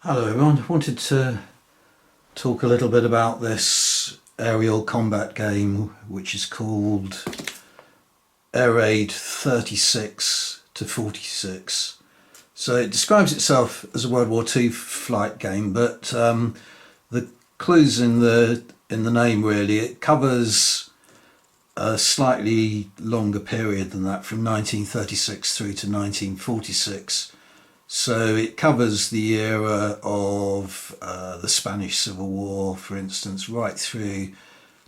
Hello everyone, I wanted to talk a little bit about this aerial combat game which is called Air Raid 36 to 46. So it describes itself as a World War II flight game, but the clues in the name really, it covers a slightly longer period than that, from 1936 through to 1946. So it covers the era of the Spanish Civil War, for instance, right through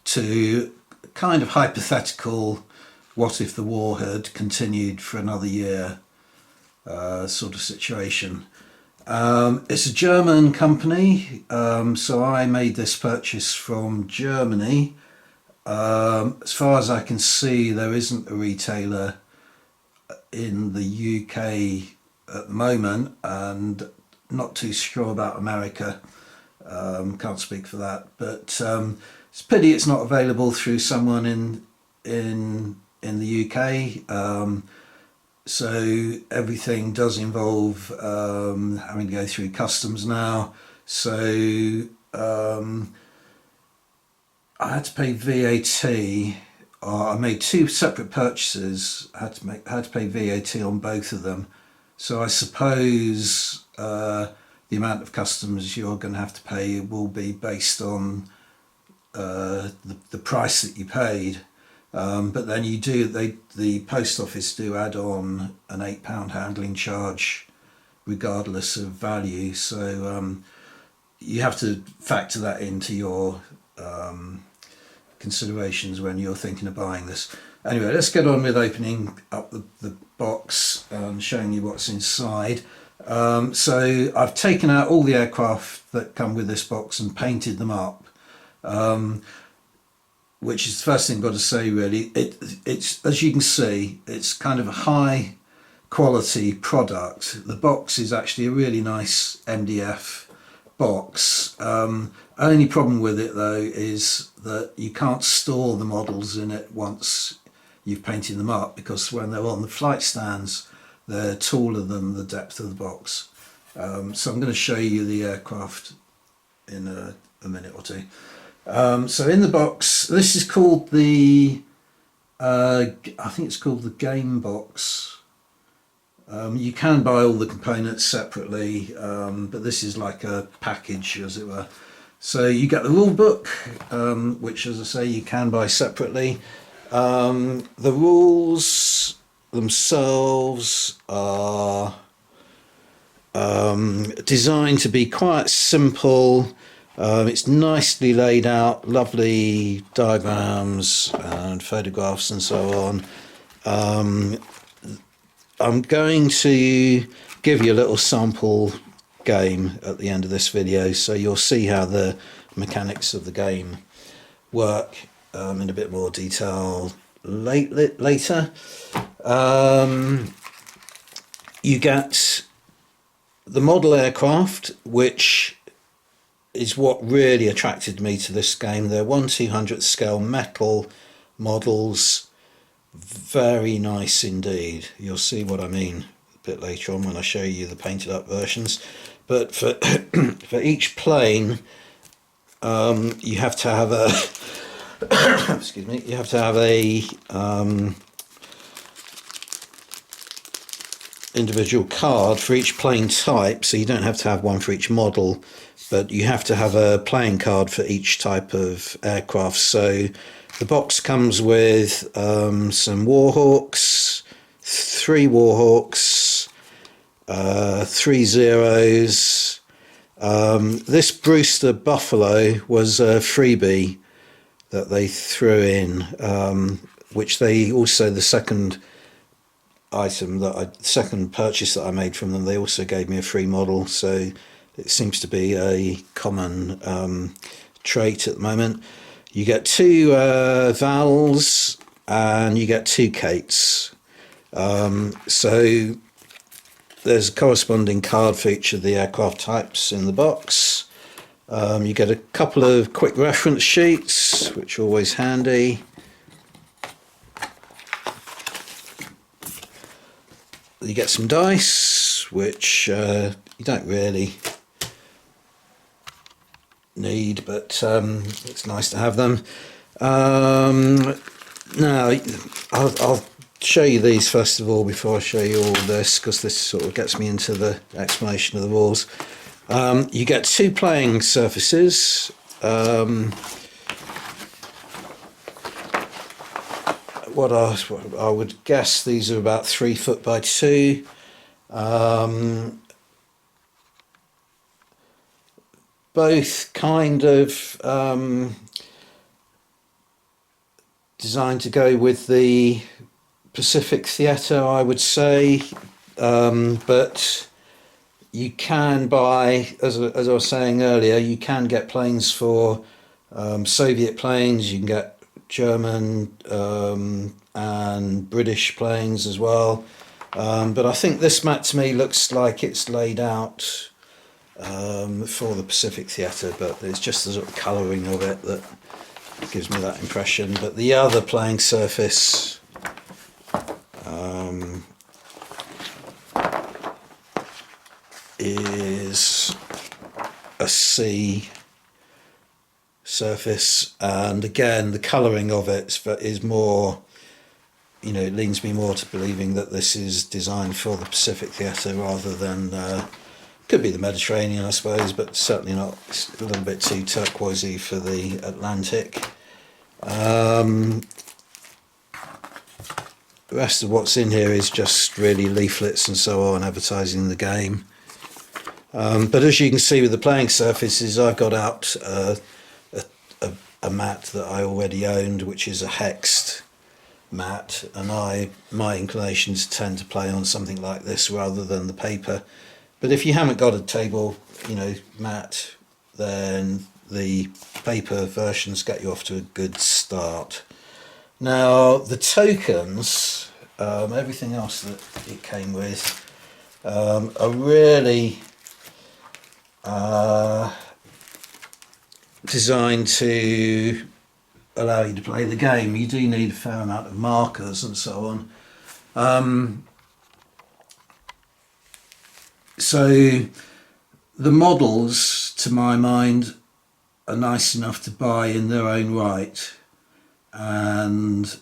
to kind of hypothetical, what if the war had continued for another year sort of situation. It's a German company, so I made this purchase from Germany. As far as I can see, there isn't a retailer in the UK at the moment, and not too sure about America. Can't speak for that, but it's a pity it's not available through someone in the UK. So everything does involve having to go through customs now. So I had to pay VAT. I made two separate purchases. I had to pay VAT on both of them. So I suppose the amount of customs you're going to have to pay will be based on the price that you paid. But then the post office do add on an £8 handling charge regardless of value. So you have to factor that into your considerations when you're thinking of buying this. Anyway, let's get on with opening up the box and showing you what's inside. So I've taken out all the aircraft that come with this box and painted them up, which is the first thing I've got to say really. It's, as you can see, it's kind of a high quality product. The box is actually a really nice MDF box. Only problem with it though is that you can't store the models in it once you've painted them up, because when they're on the flight stands they're taller than the depth of the box. So I'm going to show you the aircraft in a minute or two. So in the box, this is called the I think it's called the game box. You can buy all the components separately, but this is like a package, as it were. So you get the rule book, which, as I say, you can buy separately. The rules themselves are designed to be quite simple. It's nicely laid out, lovely diagrams and photographs and so on. I'm going to give you a little sample game at the end of this video, so you'll see how the mechanics of the game work in a bit more detail later. You get the model aircraft, which is what really attracted me to this game. They're 1/200th scale metal models, very nice indeed. You'll see what I mean a bit later on when I show you the painted up versions. But for for each plane, you have to have a excuse me, you have to have a individual card for each plane type, so you don't have to have one for each model, but you have to have a playing card for each type of aircraft. So the box comes with some Warhawks, 3 Warhawks, 3 Zeros. This Brewster Buffalo was a freebie that they threw in, which they also, the second purchase that I made from them, they also gave me a free model. So it seems to be a common trait at the moment. You get 2 Vals and you get 2 Kates. So there's a corresponding card for each of the aircraft types in the box. You get a couple of quick reference sheets, which are always handy. You get some dice, which you don't really need, but it's nice to have them. Now, I'll show you these first of all before I show you all this, because this sort of gets me into the explanation of the rules. You get two playing surfaces. What I would guess these are about 3 foot by 2. Both kind of designed to go with the Pacific Theatre, I would say, but you can buy, as I was saying earlier, you can get planes for Soviet planes, you can get German and British planes as well, but I think this mat to me looks like it's laid out for the Pacific Theatre, but it's just the sort of colouring of it that gives me that impression. But the other playing surface is a C surface, and again the colouring of it is more, you know, it leans me more to believing that this is designed for the Pacific Theatre rather than could be the Mediterranean, I suppose, but certainly not. It's a little bit too turquoisey for the Atlantic. The rest of what's in here is just really leaflets and so on advertising the game. But as you can see with the playing surfaces, I've got out a mat that I already owned, which is a hexed mat, and my inclinations tend to play on something like this rather than the paper. But if you haven't got a table, you know, mat, then the paper versions get you off to a good start. Now the tokens, everything else that it came with, are really designed to allow you to play the game. You do need a fair amount of markers and so on. So the models, to my mind, are nice enough to buy in their own right, and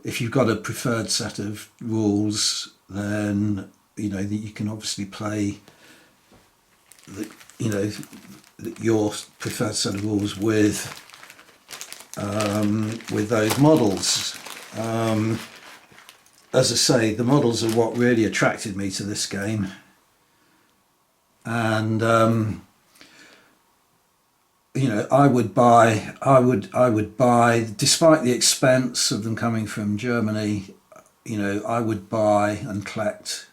if you've got a preferred set of rules, then you know that you can obviously play your preferred set of rules with those models. As I say, the models are what really attracted me to this game, and you know, I would buy, despite the expense of them coming from Germany, you know, I would buy and collect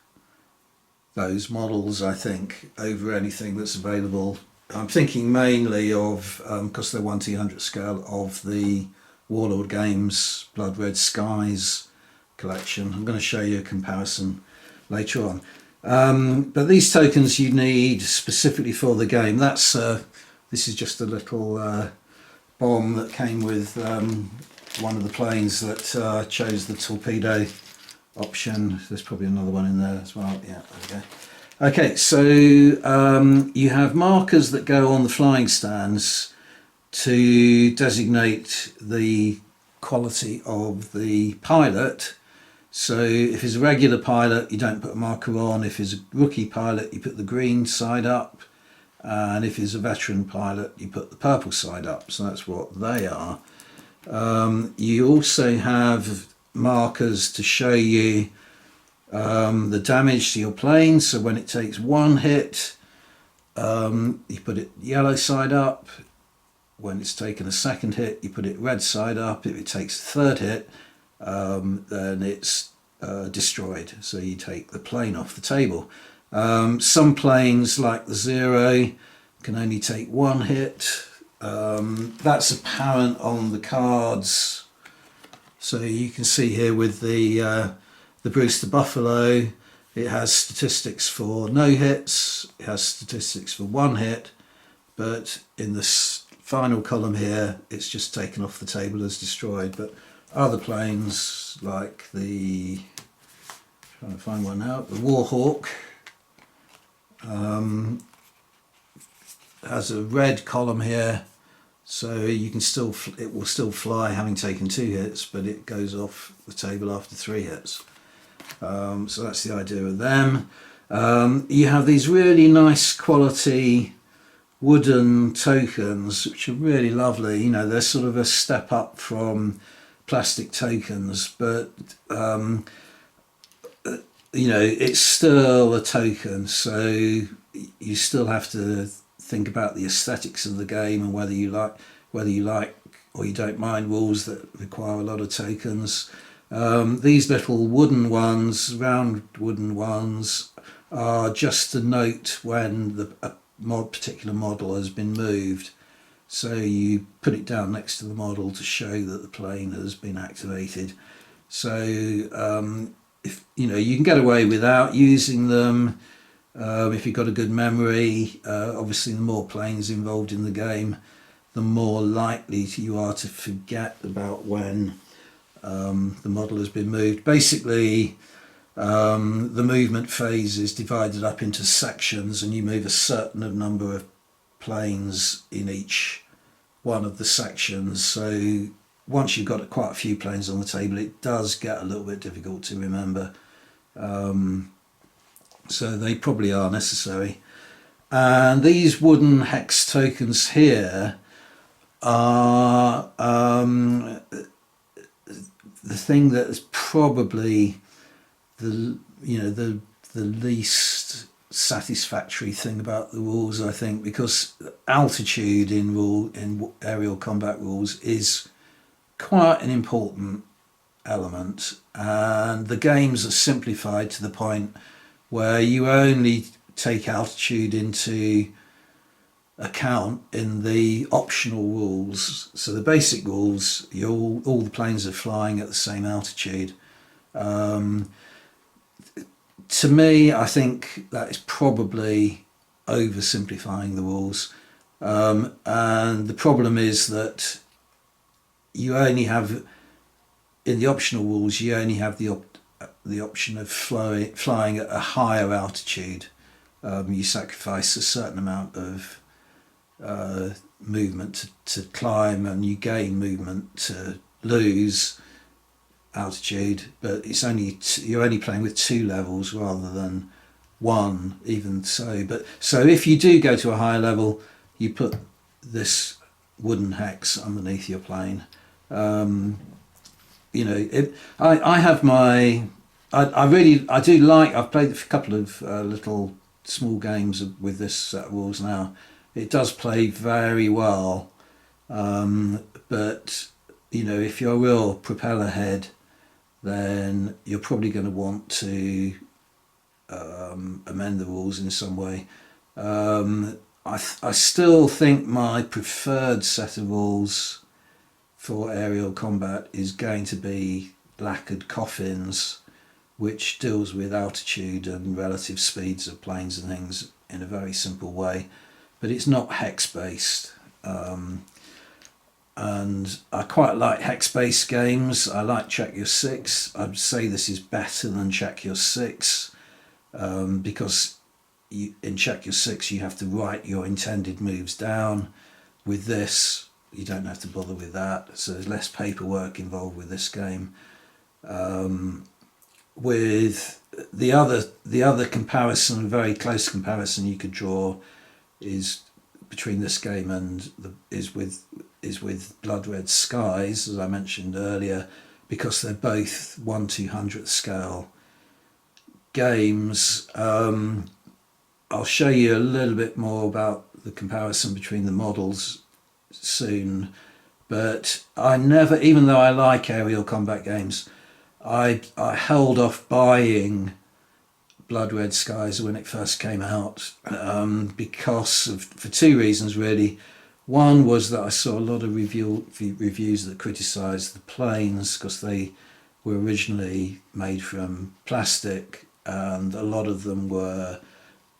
those models, I think, over anything that's available. I'm thinking mainly of, because they're 1/200 scale, of the Warlord Games Blood Red Skies collection. I'm going to show you a comparison later on. But these tokens you need specifically for the game. That's this is just a little bomb that came with one of the planes that chose the torpedo option. There's probably another one in there as well. Yeah, there we go. Okay, so you have markers that go on the flying stands to designate the quality of the pilot. So if it's a regular pilot, you don't put a marker on. If it's a rookie pilot, you put the green side up. And if it's a veteran pilot, you put the purple side up. So that's what they are. You also have markers to show you the damage to your plane. So when it takes one hit, you put it yellow side up. When it's taken a second hit, you put it red side up. If it takes a third hit, then it's destroyed. So you take the plane off the table. Some planes, like the Zero, can only take one hit. That's apparent on the cards. So you can see here with the Brewster Buffalo, it has statistics for no hits, it has statistics for one hit, but in this final column here, it's just taken off the table as destroyed. But other planes, like the, trying to find one now, the Warhawk, has a red column here, so you can still, it will still fly having taken 2 hits, but it goes off the table after 3 hits. So that's the idea of them. You have these really nice quality wooden tokens, which are really lovely. You know, they're sort of a step up from plastic tokens, but you know, it's still a token, so you still have to think about the aesthetics of the game and whether you like or you don't mind rules that require a lot of tokens. These little wooden ones, round wooden ones, are just to note when a particular model has been moved. So you put it down next to the model to show that the plane has been activated. So if you know, you can get away without using them if you've got a good memory. Obviously, the more planes involved in the game, the more likely you are to forget about when the model has been moved. Basically, the movement phase is divided up into sections, and you move a certain number of planes in each one of the sections. So once you've got quite a few planes on the table, it does get a little bit difficult to remember. So they probably are necessary. And these wooden hex tokens here are the thing that is probably the least satisfactory thing about the rules, I think, because altitude in aerial combat rules is quite an important element, and the games are simplified to the point where you only take altitude into account in the optional rules. So the basic rules, all the planes are flying at the same altitude. To me, I think that is probably oversimplifying the rules, and the problem is that you only have, in the optional rules, you only have the option of flying at a higher altitude. You sacrifice a certain amount of movement to climb, and you gain movement to lose altitude, but it's only you're only playing with 2 levels rather than 1, even so. But so if you do go to a higher level, you put this wooden hex underneath your plane. You know, I have my, I do like, I've played a couple of little small games with this set of rules now. It does play very well, but you know, if you're a real propeller head, then you're probably going to want to amend the rules in some way. I still think my preferred set of rules for aerial combat is going to be lacquered coffins, which deals with altitude and relative speeds of planes and things in a very simple way, but it's not hex based. And I quite like hex-based games. I like Check Your Six. I'd say this is better than Check Your Six, because in Check Your Six you have to write your intended moves down. With this, you don't have to bother with that, so there's less paperwork involved with this game. With the other comparison, very close comparison you could draw, is between this game and is with Blood Red Skies, as I mentioned earlier, because they're both 1/200th scale games. I'll show you a little bit more about the comparison between the models soon, but I never, even though I like aerial combat games, I held off buying Blood Red Skies when it first came out, for 2 reasons really. One was that I saw a lot of reviews that criticised the planes because they were originally made from plastic, and a lot of them were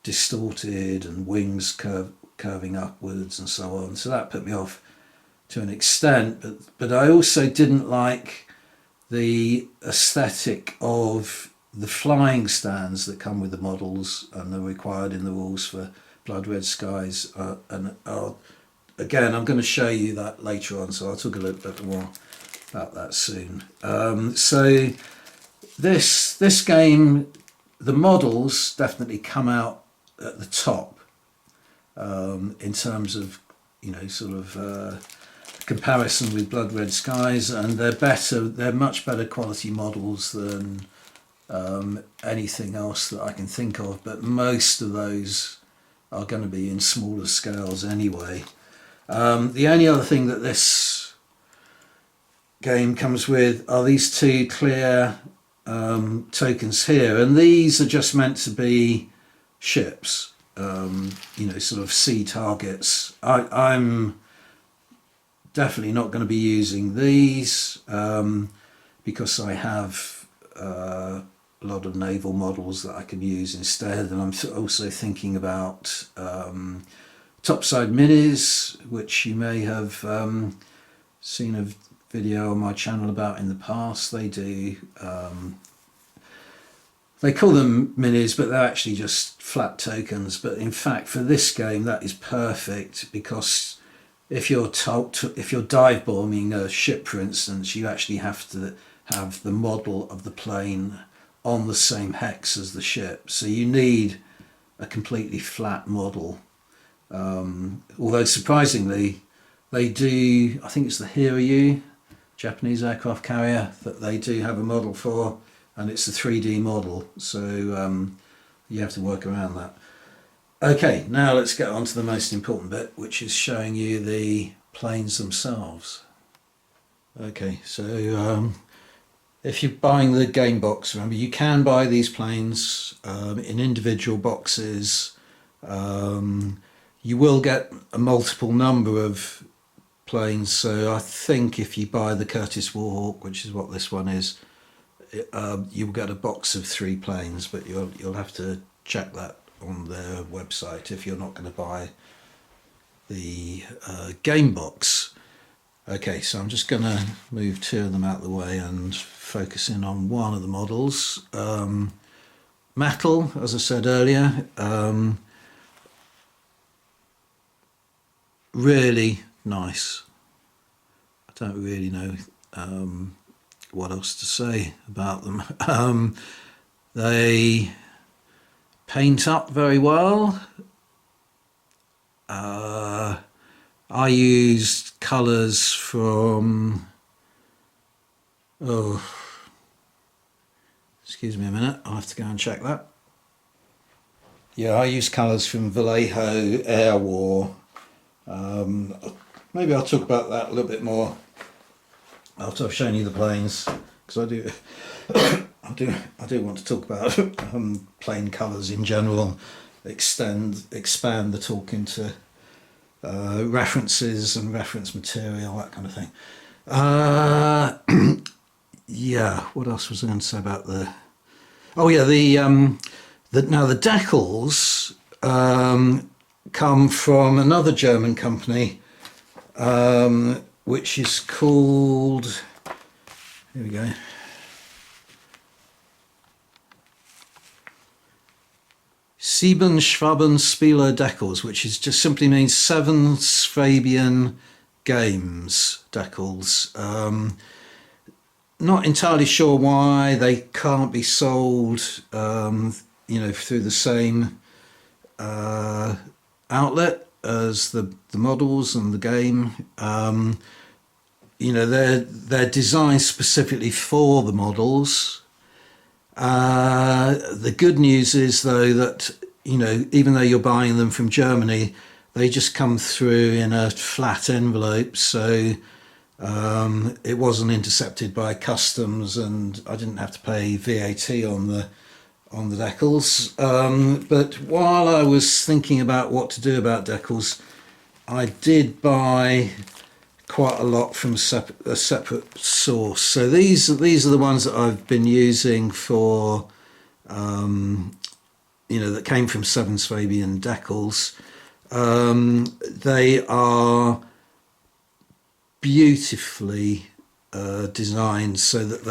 distorted and wings curving upwards and so on. So that put me off to an extent, but I also didn't like the aesthetic of the flying stands that come with the models and are required in the rules for Blood Red Skies, and again, I'm going to show you that later on, so I'll talk a little bit more about that soon. So this game, the models definitely come out at the top in terms of, you know, sort of comparison with Blood Red Skies, and they're much better quality models than anything else that I can think of, but most of those are going to be in smaller scales anyway. The only other thing that this game comes with are these two clear tokens here, and these are just meant to be ships, you know, sort of sea targets. I'm definitely not going to be using these because I have a lot of naval models that I can use instead, and I'm also thinking about topside minis, which you may have seen a video on my channel about in the past. They do they call them minis, but they're actually just flat tokens. But in fact, for this game, that is perfect, because if you're dive bombing a ship, for instance, you actually have to have the model of the plane on the same hex as the ship, so you need a completely flat model. Although surprisingly, they do, I think it's the Hiryu, Japanese aircraft carrier, that they do have a model for, and it's a 3D model, so you have to work around that. Okay, now let's get on to the most important bit, which is showing you the planes themselves. Okay, so if you're buying the game box, remember you can buy these planes in individual boxes. You will get a multiple number of planes, so I think if you buy the Curtiss Warhawk, which is what this one is, you'll get a box of 3 planes, but you'll have to check that on their website if you're not going to buy the game box. Okay, so I'm just going to move 2 of them out of the way and focus in on one of the models. Metal, as I said earlier, really nice. I don't really know what else to say about them. They paint up very well. I used colours from, excuse me a minute, I'll have to go and check that. Yeah, I used colours from Vallejo Air War. Maybe I'll talk about that a little bit more after I've shown you the planes, because I do want to talk about plane colours in general, expand the talk into references and reference material, that kind of thing. Yeah, what else was I going to say about the? Oh yeah, now the decals come from another German company, which is called. Here we go. Sieben Schwabenspieler decals, which is just simply means 7 Swabian games decals. Not entirely sure why they can't be sold, you know, through the same outlet as the models and the game. You know, they're designed specifically for the models. The good news is, though, that, you know, even though you're buying them from Germany, they just come through in a flat envelope, so it wasn't intercepted by customs, and I didn't have to pay VAT on the decals. But while I was thinking about what to do about decals, I did buy quite a lot from a separate source. So these are the ones that I've been using for, you know, that came from 7 Swabian decals. They are beautifully designed so that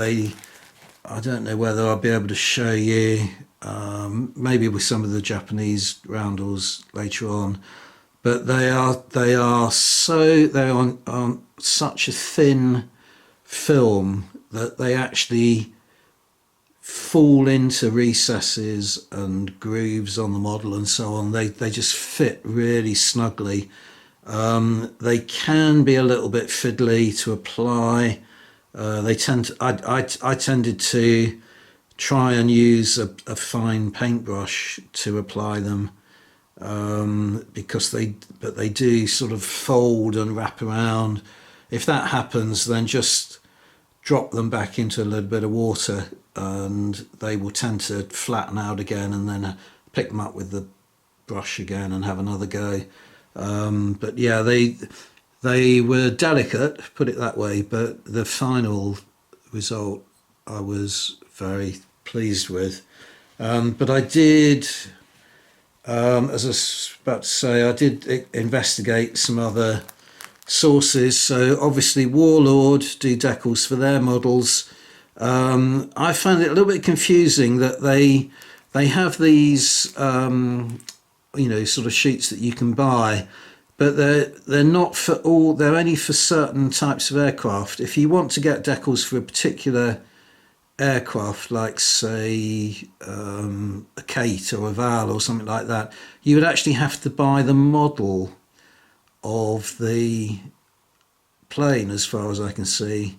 I don't know whether I'll be able to show you maybe with some of the Japanese roundels later on. But they're on such a thin film that they actually fall into recesses and grooves on the model and so on. They just fit really snugly. They can be a little bit fiddly to apply. I tended to try and use a fine paintbrush to apply them, because they do sort of fold and wrap around. If that happens, then just drop them back into a little bit of water and they will tend to flatten out again, and then pick them up with the brush again and have another go. But yeah, they were delicate, put it that way, but the final result I was very pleased with. But I did, as I was about to say, I did investigate some other sources. So obviously Warlord do decals for their models. I found it a little bit confusing that they have these sort of sheets that you can buy, but they're not for all. They're only for certain types of aircraft. If you want to get decals for a particular aircraft, like say a Kate or a Val or something like that, you would actually have to buy the model of the plane, as far as I can see.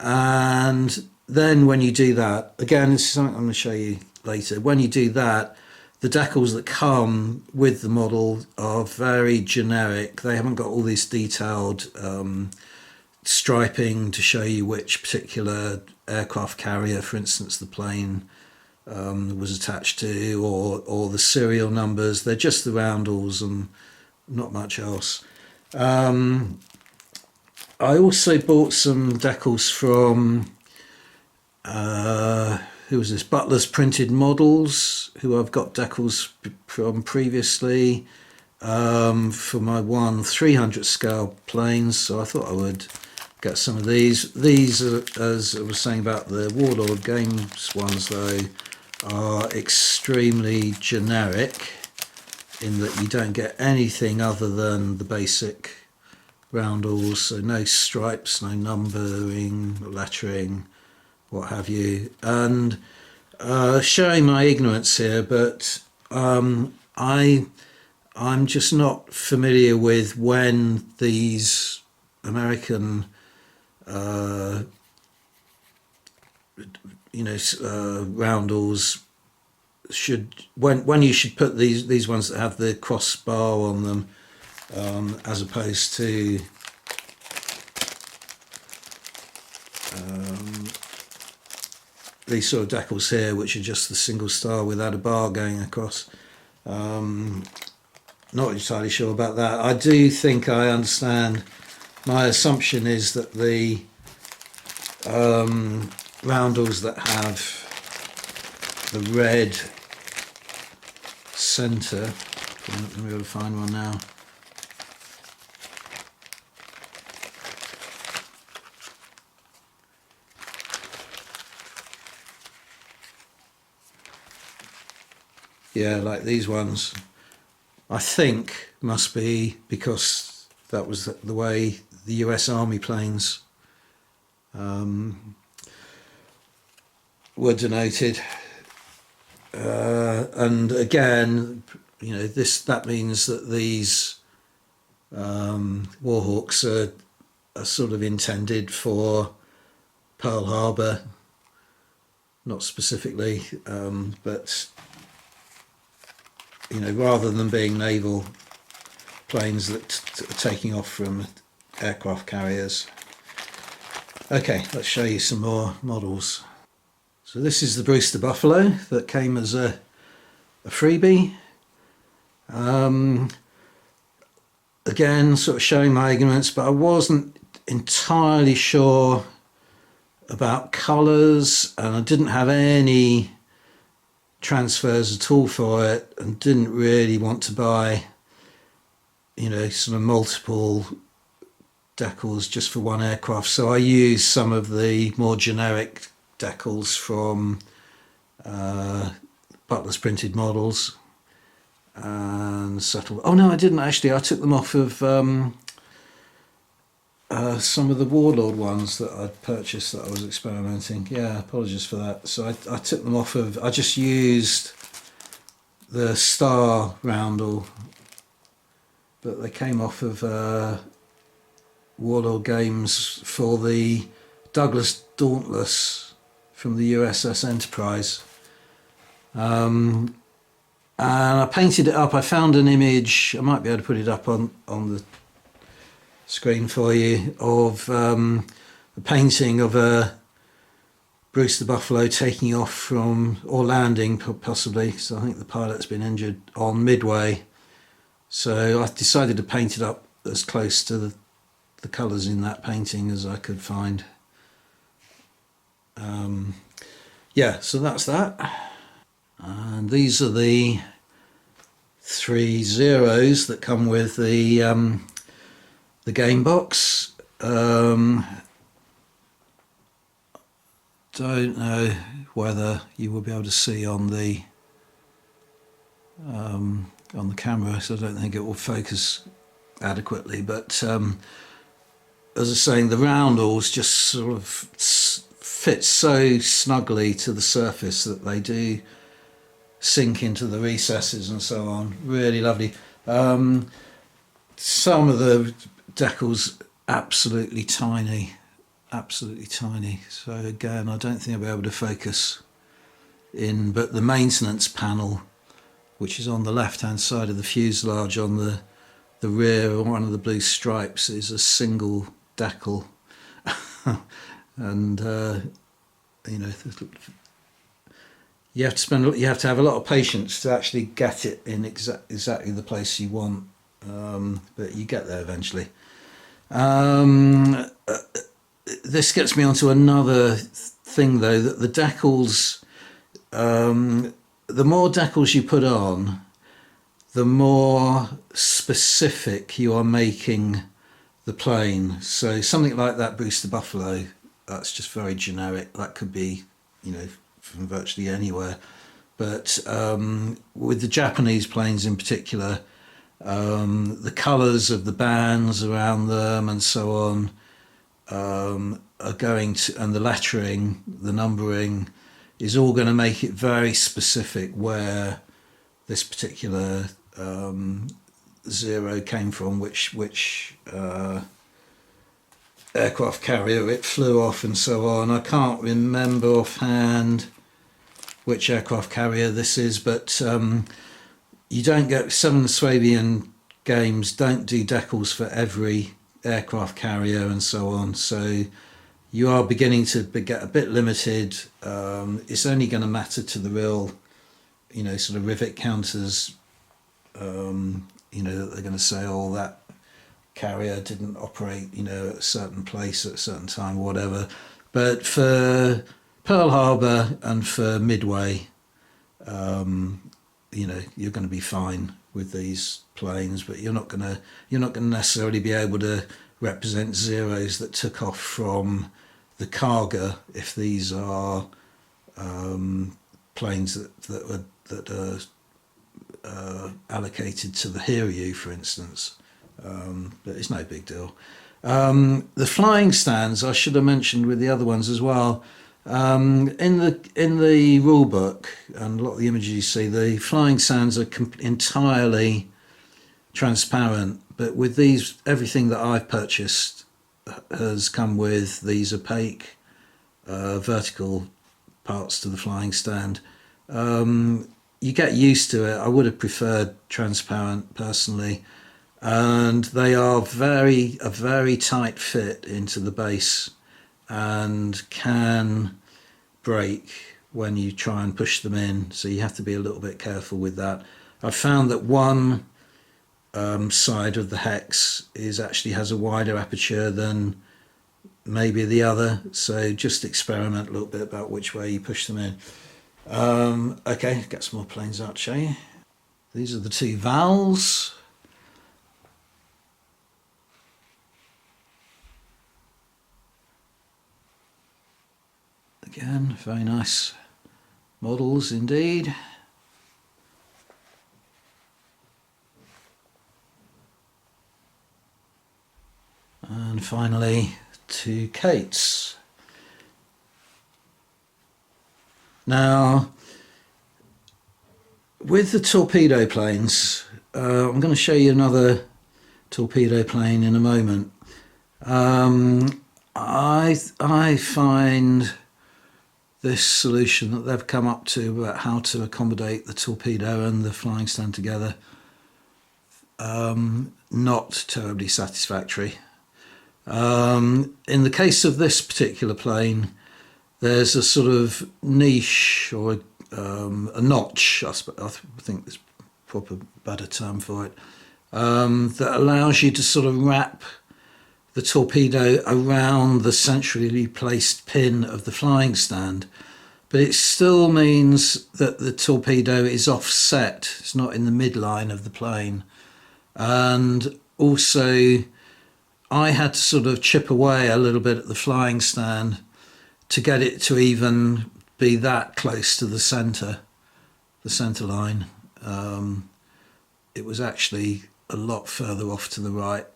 And then when you do that, again, this is something I'm going to show you later. When you do that, the decals that come with the model are very generic. They haven't got all this detailed striping to show you which particular aircraft carrier, for instance, the plane was attached to, or the serial numbers. They're just the roundels and not much else. I also bought some decals from who was this? Butler's Printed Models, who I've got decals from previously, for my 300 scale planes. So I thought I would get some of these. These, as I was saying about the Warlord Games ones, though, are extremely generic in that you don't get anything other than the basic roundels, so no stripes, no numbering, lettering, what have you. And showing my ignorance here, but I'm just not familiar with when these American roundels when you should put these ones that have the crossbar on them, as opposed to these sort of decals here, which are just the single star without a bar going across. Not entirely sure about that. I do think I understand. My assumption is that the roundels that have the red centre, I'm not going to be able to find one now. Yeah, like these ones, I think must be because that was the way the US Army planes were denoted. And again, that means that these Warhawks are sort of intended for Pearl Harbor, not specifically, but rather than being naval planes that are taking off from aircraft carriers. Okay, let's show you some more models. So this is the Brewster Buffalo that came as a freebie. Again, sort of showing my ignorance, but I wasn't entirely sure about colours, and I didn't have any transfers at all for it, and didn't really want to buy sort of multiple decals just for one aircraft. So I used some of the more generic decals from Butler's printed models and settled. Oh no, I didn't actually. I took them off of some of the Warlord ones that I'd purchased that I was experimenting. Yeah, apologies for that. So I took them off of. I just used the Star roundel, but they came off of Warlord Games for the Douglas Dauntless from the USS Enterprise. And I painted it up. I found an image, I might be able to put it up on the screen for you, of a painting of a Bruce the Buffalo taking off from, or landing possibly, so I think the pilot's been injured on Midway. So I decided to paint it up as close to the colours in that painting as I could find. Yeah, so that's that. And these are the 3 zeros that come with the game box. Don't know whether you will be able to see on the camera, so I don't think it will focus adequately. But as I was saying, the roundels just sort of fit so snugly to the surface that they do sink into the recesses and so on. Really lovely. Some of the decals absolutely tiny. So again, I don't think I'll be able to focus in, but the maintenance panel, which is on the left hand side of the fuselage on the rear, one of the blue stripes, is a single decal. And you know, you have to have a lot of patience to actually get it in exactly the place you want, but you get there eventually. This gets me onto another thing though, that the decals, the more decals you put on, the more specific you are making the plane. So something like that Bruce the Buffalo, that's just very generic. That could be, you know, from virtually anywhere. But with the Japanese planes in particular, the colours of the bands around them and so on are going to, and the lettering, the numbering, is all going to make it very specific where this particular zero came from, which aircraft carrier it flew off and so on. I can't remember offhand which aircraft carrier this is, but you don't get, some of the Swabian games don't do decals for every aircraft carrier and so on, so you are beginning to get a bit limited. It's only going to matter to the real, you know, sort of rivet counters, you know, that they're going to say, oh, that carrier didn't operate, you know, at a certain place at a certain time, whatever. But for Pearl Harbor and for Midway, you know, you're going to be fine with these planes, but you're not going to necessarily be able to represent zeros that took off from the Kaga if these are planes that are allocated to the Hiryu, for instance. But it's no big deal. The flying stands I should have mentioned with the other ones as well. In the rule book and a lot of the images you see, the flying stands are entirely transparent, but with these, everything that I've purchased has come with these opaque vertical parts to the flying stand. You get used to it. I would have preferred transparent personally, and they are a very tight fit into the base and can break when you try and push them in, so you have to be a little bit careful with that. I've found that one side of the hex actually has a wider aperture than maybe the other, so just experiment a little bit about which way you push them in. Okay, get some more planes out to show you. These are the 2 valves. Again, very nice models indeed. and finally to Kate's. Now, with the torpedo planes, I'm going to show you another torpedo plane in a moment. I find this solution that they've come up to about how to accommodate the torpedo and the flying stand together not terribly satisfactory. In the case of this particular plane, there's a sort of niche or a notch, I think there's a proper better term for it, that allows you to sort of wrap the torpedo around the centrally placed pin of the flying stand, but it still means that the torpedo is offset, it's not in the midline of the plane. And also I had to sort of chip away a little bit at the flying stand to get it to even be that close to the center line. It was actually a lot further off to the right,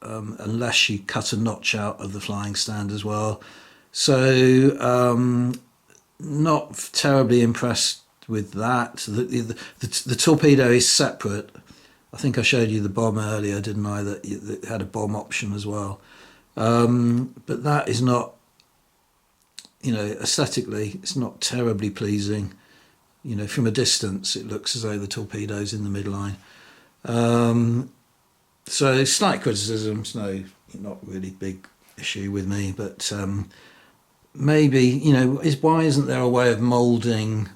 unless you cut a notch out of the flying stand as well. So not terribly impressed with that. The torpedo is separate. I think I showed you the bomb earlier, didn't I, that it had a bomb option as well. But that is not, aesthetically, it's not terribly pleasing. From a distance, it looks as though the torpedo's in the midline. So slight criticisms, no, not really big issue with me, but maybe, why isn't there a way of moulding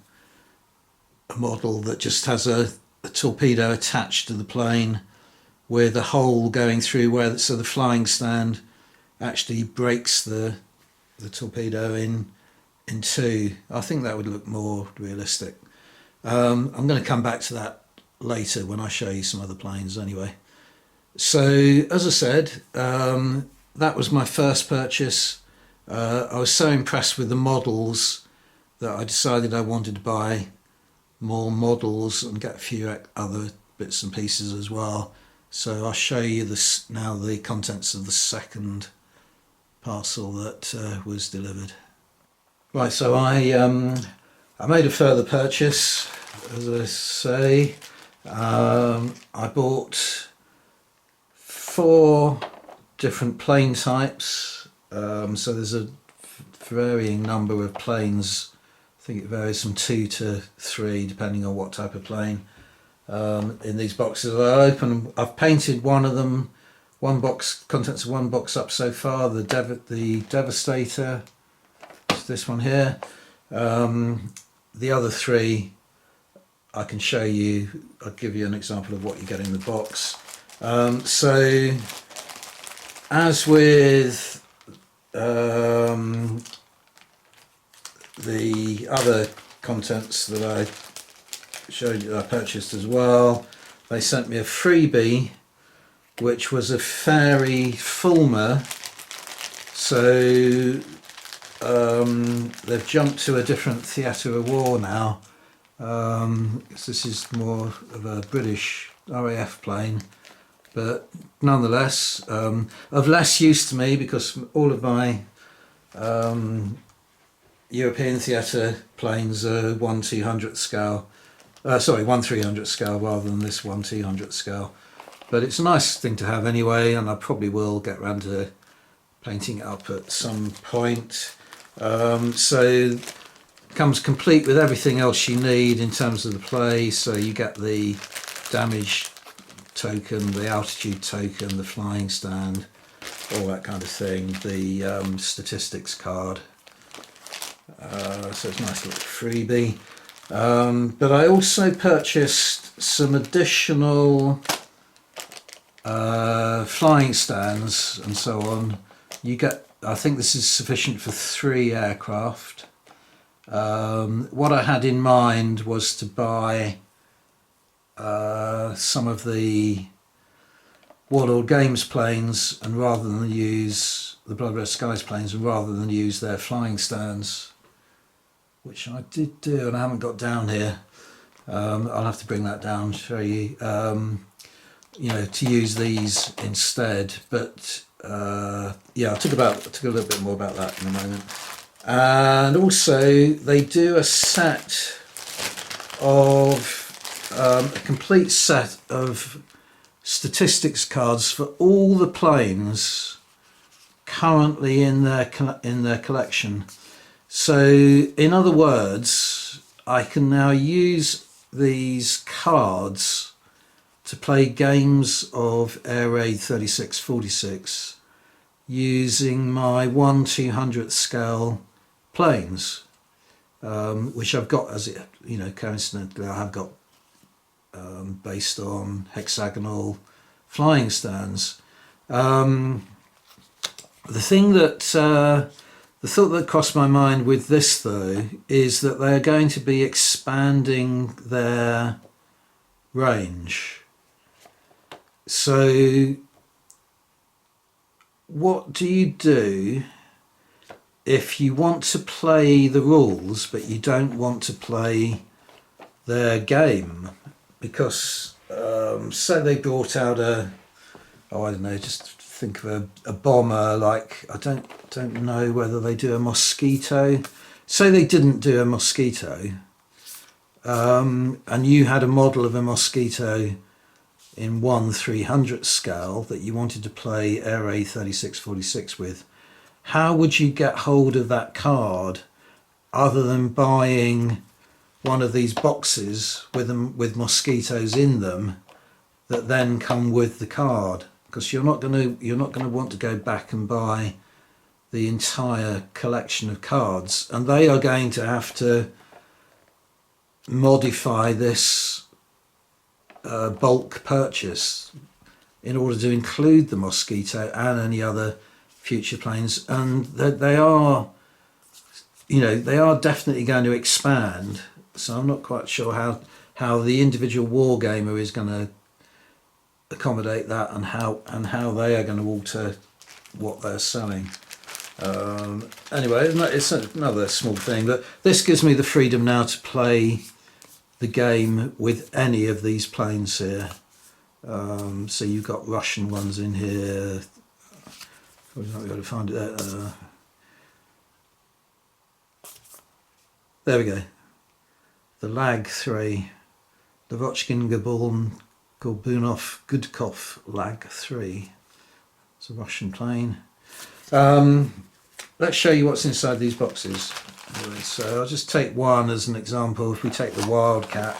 a model that just has a torpedo attached to the plane with a hole going through so the flying stand actually breaks the torpedo in two? I think that would look more realistic. I'm going to come back to that later when I show you some other planes anyway. So as I said, that was my first purchase. I was so impressed with the models that I decided I wanted to buy more models and get a few other bits and pieces as well. So I'll show you this now, the contents of the second parcel that was delivered. Right, so I made a further purchase, as I say. I bought 4 different plane types, so there's a varying number of planes. I think it varies from 2 to 3 depending on what type of plane. In these boxes I've painted one of them, contents of one box up so far, the Devastator, it's this one here. The other 3 I can show you, I'll give you an example of what you get in the box. So as with the other contents that I showed you, I purchased as well, they sent me a freebie, which was a fairy Fulmer. So they've jumped to a different theatre of war now. This is more of a British RAF plane, but nonetheless of less use to me, because all of my European theatre planes are 1/200th scale, 1/300th scale rather than this 1/200th scale. But it's a nice thing to have anyway, and I probably will get around to painting it up at some point. So comes complete with everything else you need in terms of the play. So you get the damage token, the altitude token, the flying stand, all that kind of thing, the statistics card. So it's a nice little freebie. But I also purchased some additional flying stands and so on. You get, I think this is sufficient for 3 aircraft. What I had in mind was to buy some of the Warlord Games planes, and rather than use the Blood Red Skies planes, and rather than use their flying stands, which I did do and I haven't got down here. I'll have to bring that down, show you, to use these instead. But yeah, I'll talk a little bit more about that in a moment. And also they do a set of a complete set of statistics cards for all the planes currently in their collection. So in other words, I can now use these cards to play games of Air Raid 3646 using my 1/200th scale planes, which I've got, as it, you know, coincidentally I have got based on hexagonal flying stands. The thought that crossed my mind with this though is that they're going to be expanding their range. So what do you do if you want to play the rules but you don't want to play their game? Because say they brought out I don't know, just think of a bomber, like I don't know whether they do a Mosquito. Say they didn't do a Mosquito, and you had a model of a Mosquito in 1/300th scale that you wanted to play Air Raid 3646 with. How would you get hold of that card other than buying one of these boxes with Mosquitoes in them that then come with the card? Because you're not going to want to go back and buy the entire collection of cards, and they are going to have to modify this bulk purchase in order to include the Mosquito and any other future planes, and they are definitely going to expand. So I'm not quite sure how the individual wargamer is going to accommodate that, and how they are going to alter what they're selling. Anyway, it's another small thing, but this gives me the freedom now to play the game with any of these planes here. So you've got Russian ones in here. Probably not able to find it there. There we go. The Lag 3, the Rochkin Gorbunov Gudkov Lag 3. It's a Russian plane. Let's show you what's inside these boxes. Anyway, so I'll just take one as an example. If we take the Wildcat.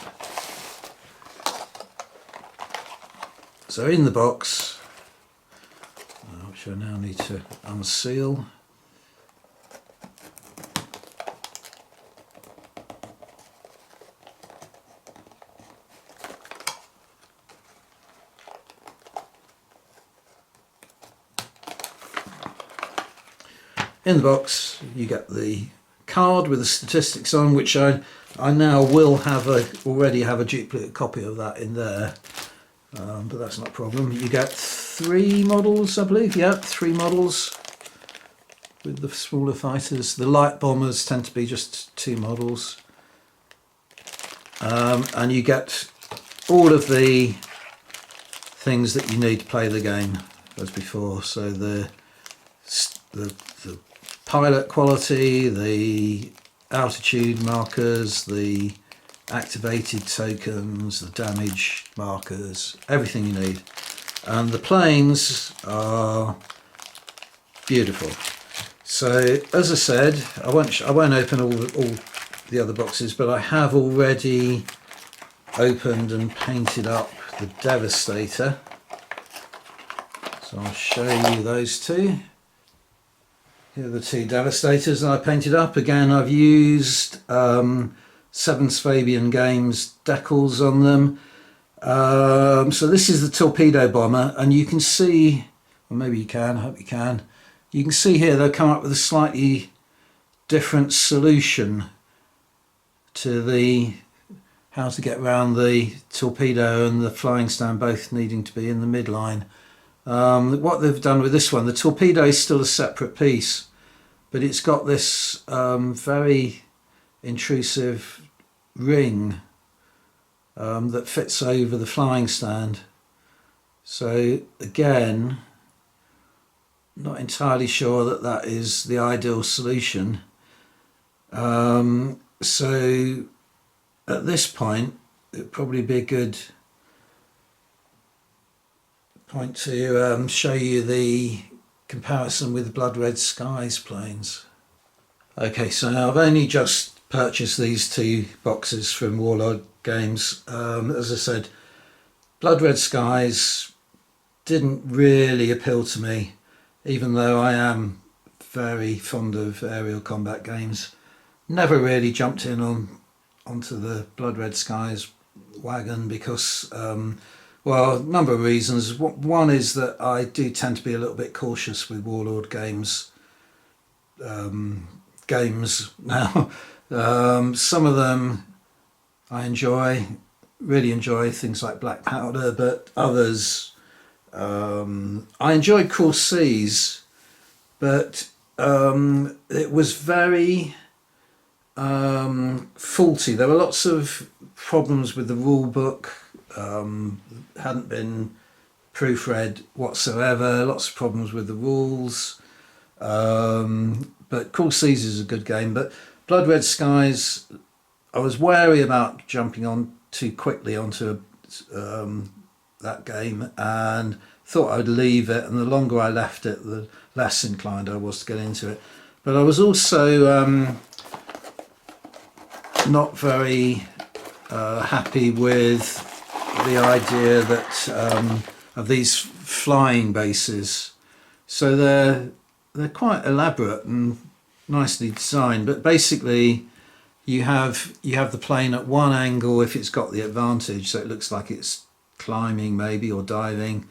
So in the box, which I now need to unseal. In the box you get the card with the statistics on, which I now will already have a duplicate copy of that in there, but that's not a problem. You get 3 models, I believe. Yeah, 3 models with the smaller fighters. The light bombers tend to be just 2 models, and you get all of the things that you need to play the game as before. So the pilot quality, the altitude markers, the activated tokens, the damage markers, everything you need. And the planes are beautiful. So as I said, I won't open all the other boxes, but I have already opened and painted up the Devastator. So I'll show you those two. Here are the 2 Devastators that I painted up. Again, I've used 7 Swabian Games decals on them. So this is the torpedo bomber, and you can see, or maybe you can, I hope you can. You can see here they've come up with a slightly different solution to how to get around the torpedo and the flying stand both needing to be in the midline. What they've done with this one, the torpedo is still a separate piece, but it's got this very intrusive ring that fits over the flying stand. So again, not entirely sure that that is the ideal solution. So at this point, it'd probably be a good point to show you the comparison with the Blood Red Skies planes. Okay, so I've only just purchased these two boxes from Warlord Games. As I said, Blood Red Skies didn't really appeal to me, even though I am very fond of aerial combat games. Never really jumped in onto the Blood Red Skies wagon because, well, a number of reasons. One is that I do tend to be a little bit cautious with Warlord Games now. Some of them I really enjoy, things like Black Powder, but others, I enjoyed Cruel Seas, but it was very faulty. There were lots of problems with the rule book, hadn't been proofread whatsoever, lots of problems with the rules. But Cruel Seas is a good game. But Blood Red Skies, I was wary about jumping on too quickly onto that game, and thought I'd leave it, and the longer I left it, the less inclined I was to get into it. But I was also not very happy with the idea that of these flying bases. So they're quite elaborate and nicely designed, but basically you have the plane at one angle if it's got the advantage, so it looks like it's climbing maybe or diving.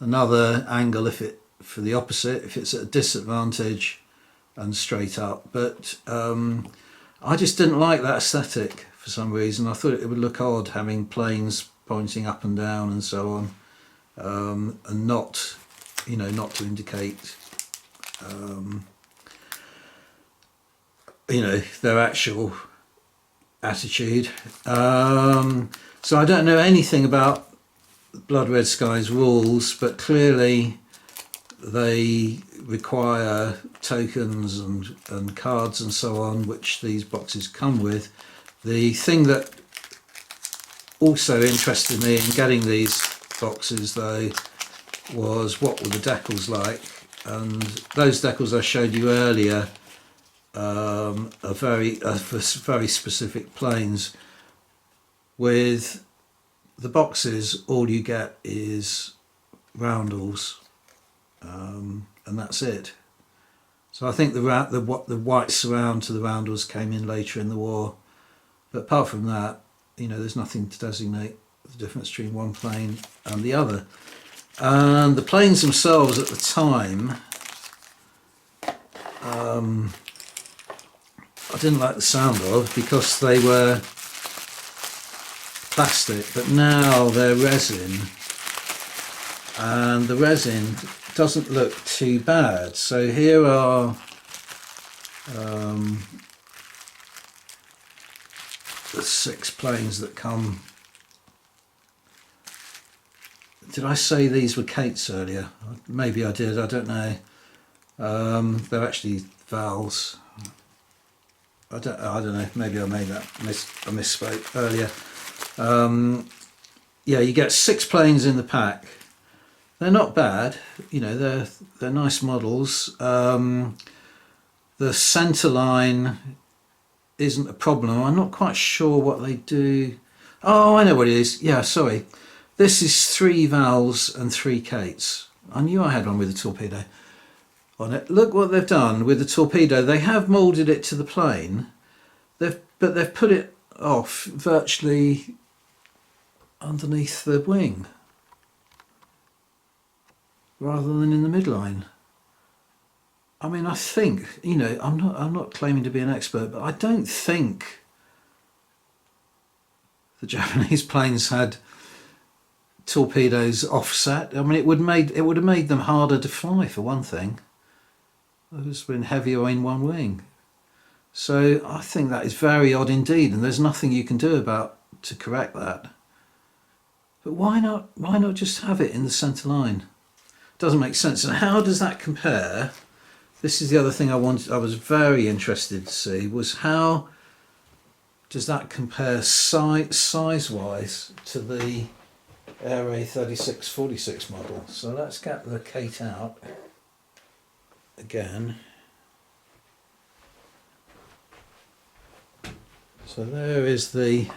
Another angle for the opposite if it's at a disadvantage, and straight up. But I just didn't like that aesthetic for some reason. I thought it would look odd having planes pointing up and down and so on, and not to indicate their actual attitude. So I don't know anything about Blood Red Skies rules, but clearly they require tokens and cards and so on, which these boxes come with. The thing that also interested me in getting these boxes though was what were the decals like, and those decals I showed you earlier are for very specific planes. With the boxes, all you get is roundels, and that's it. So I think the white surround to the roundels came in later in the war, but apart from that, there's nothing to designate the difference between one plane and the other. And the planes themselves at the time, I didn't like the sound of, because they were plastic, but now they're resin, and the resin doesn't look too bad. So here are the 6 planes that come. Did I say these were Kate's earlier? Maybe I did, I don't know. They're actually valves. I don't know, maybe I made that I misspoke earlier. Yeah, you get 6 planes in the pack. They're not bad, they're nice models. The centre line isn't a problem. I'm not quite sure what they do. Oh, I know what it is. Yeah, sorry. This is 3 valves and 3 Kates. I knew I had one with a torpedo on it. Look what they've done with the torpedo. They have moulded it to the plane, but they've put it off virtually underneath the wing rather than in the midline. I mean, I think, I'm not claiming to be an expert, but I don't think the Japanese planes had torpedoes offset. I mean, it would have made them harder to fly, for one thing. Those been heavier in one wing. So I think that is very odd indeed, and there's nothing you can do to correct that. But why not just have it in the centre line? doesn't make sense. And how does that compare? This is the other thing I was very interested to see, was how does that compare size-wise to the Air 3646 model. So let's get the Kate out again. So there is the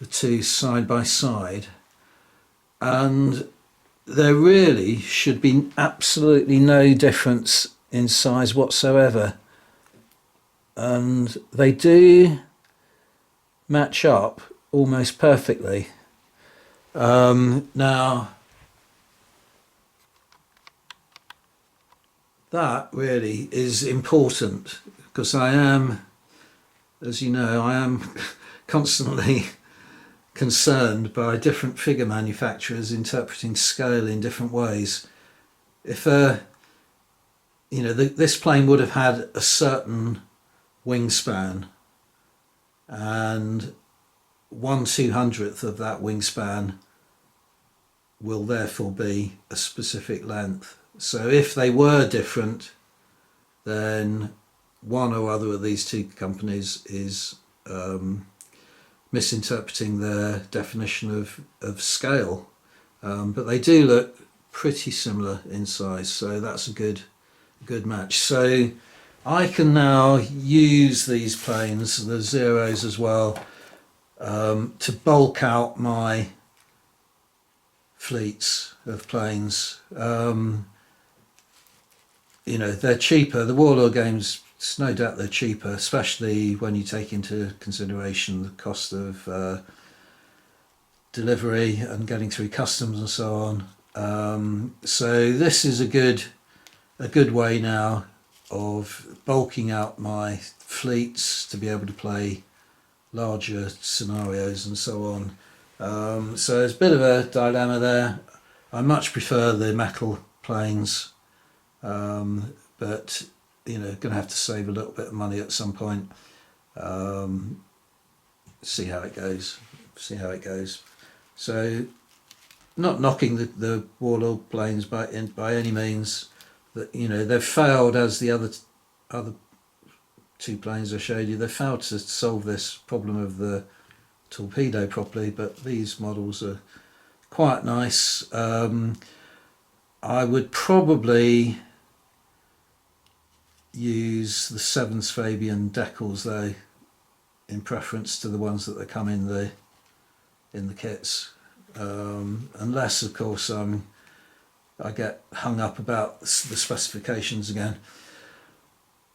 two side by side, and there really should be absolutely no difference in size whatsoever, and they do match up almost perfectly. Now that really is important, because I am, as you know, I am constantly concerned by different figure manufacturers interpreting scale in different ways. If this plane would have had a certain wingspan, and 1/200th of that wingspan will therefore be a specific length. So if they were different, then one or other of these two companies is misinterpreting their definition of scale. But they do look pretty similar in size, so that's a good match. So I can now use these planes, the zeros as well, to bulk out my fleets of planes. They're cheaper. The Warlord games, it's no doubt they're cheaper, especially when you take into consideration the cost of delivery and getting through customs and so on. So this is a good way now of bulking out my fleets to be able to play larger scenarios and so on. So there's a bit of a dilemma there. I much prefer the metal planes, but going to have to save a little bit of money at some point. See how it goes. So, not knocking the Warlord planes by any means. That they've failed, as the other two planes I showed you. They failed to solve this problem of the torpedo properly, but these models are quite nice. I would probably use the 7th Fabian decals though, in preference to the ones that come in the kits, unless of course I get hung up about the specifications again.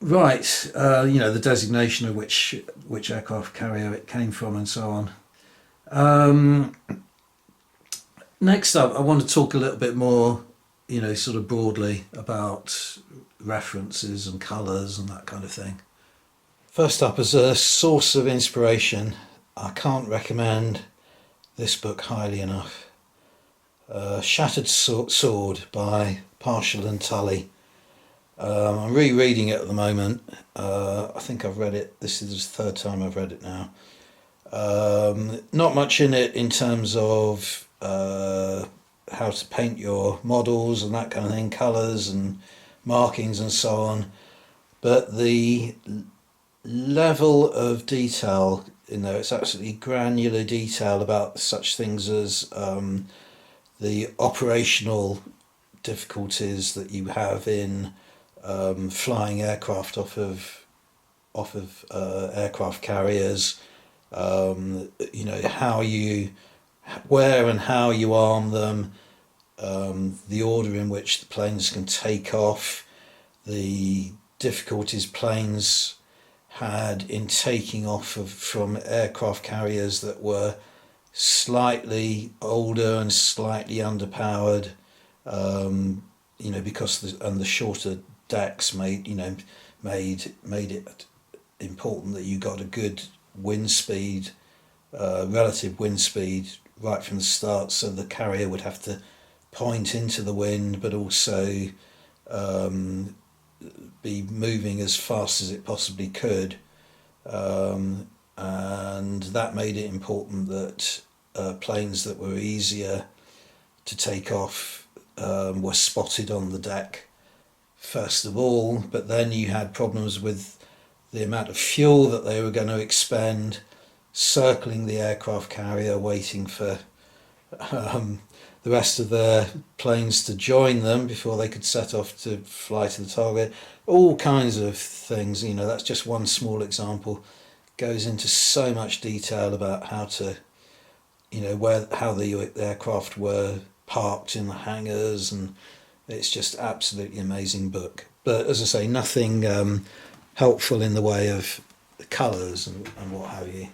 Right, the designation of which aircraft carrier it came from and so on. Next up, I want to talk a little bit more, sort of broadly about references and colours and that kind of thing. First up, as a source of inspiration, I can't recommend this book highly enough. Shattered Sword by Partial and Tully. I'm rereading it at the moment. I think I've read it. This is the third time I've read it now. Not much in it in terms of how to paint your models and that kind of thing, colours and markings and so on. But the level of detail in there, it's absolutely granular detail about such things as the operational difficulties that you have in flying aircraft off of aircraft carriers, where and how you arm them, the order in which the planes can take off, the difficulties planes had in taking off from aircraft carriers that were slightly older and slightly underpowered, because the shorter decks made it important that you got a good wind speed, relative wind speed right from the start, so the carrier would have to point into the wind but also be moving as fast as it possibly could, and that made it important that planes that were easier to take off, were spotted on the deck first of all, but then you had problems with the amount of fuel that they were going to expend circling the aircraft carrier, waiting for the rest of the planes to join them before they could set off to fly to the target. All kinds of things, you know, that's just one small example. Goes into so much detail about how to, you know, how the aircraft were parked in the hangars, and it's just absolutely amazing book. But as I say, nothing helpful in the way of the colours and what have you.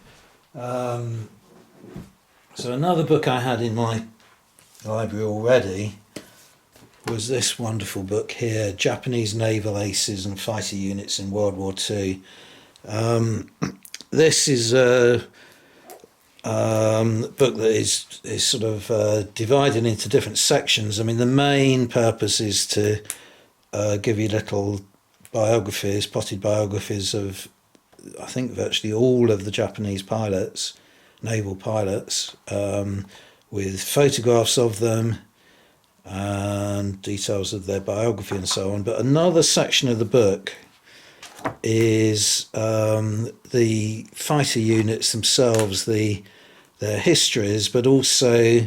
So another book I had in my library already was this wonderful book here, Japanese Naval Aces and Fighter Units in World War II. This is a book that is sort of divided into different sections. I mean, the main purpose is to give you little biographies, potted biographies of, I think, virtually all of the Japanese pilots, naval pilots, with photographs of them and details of their biography and so on. But another section of the book is the fighter units themselves, their histories, but also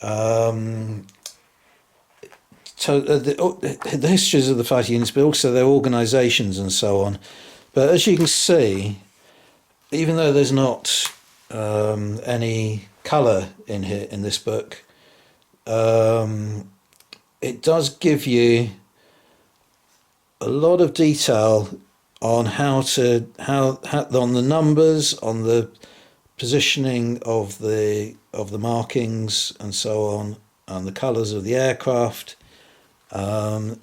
the histories of the fighter units, but also their organisations and so on. But as you can see, even though there's not any colour in here in this book, it does give you a lot of detail on how on the numbers, on the positioning of the markings and so on the colours of the aircraft, and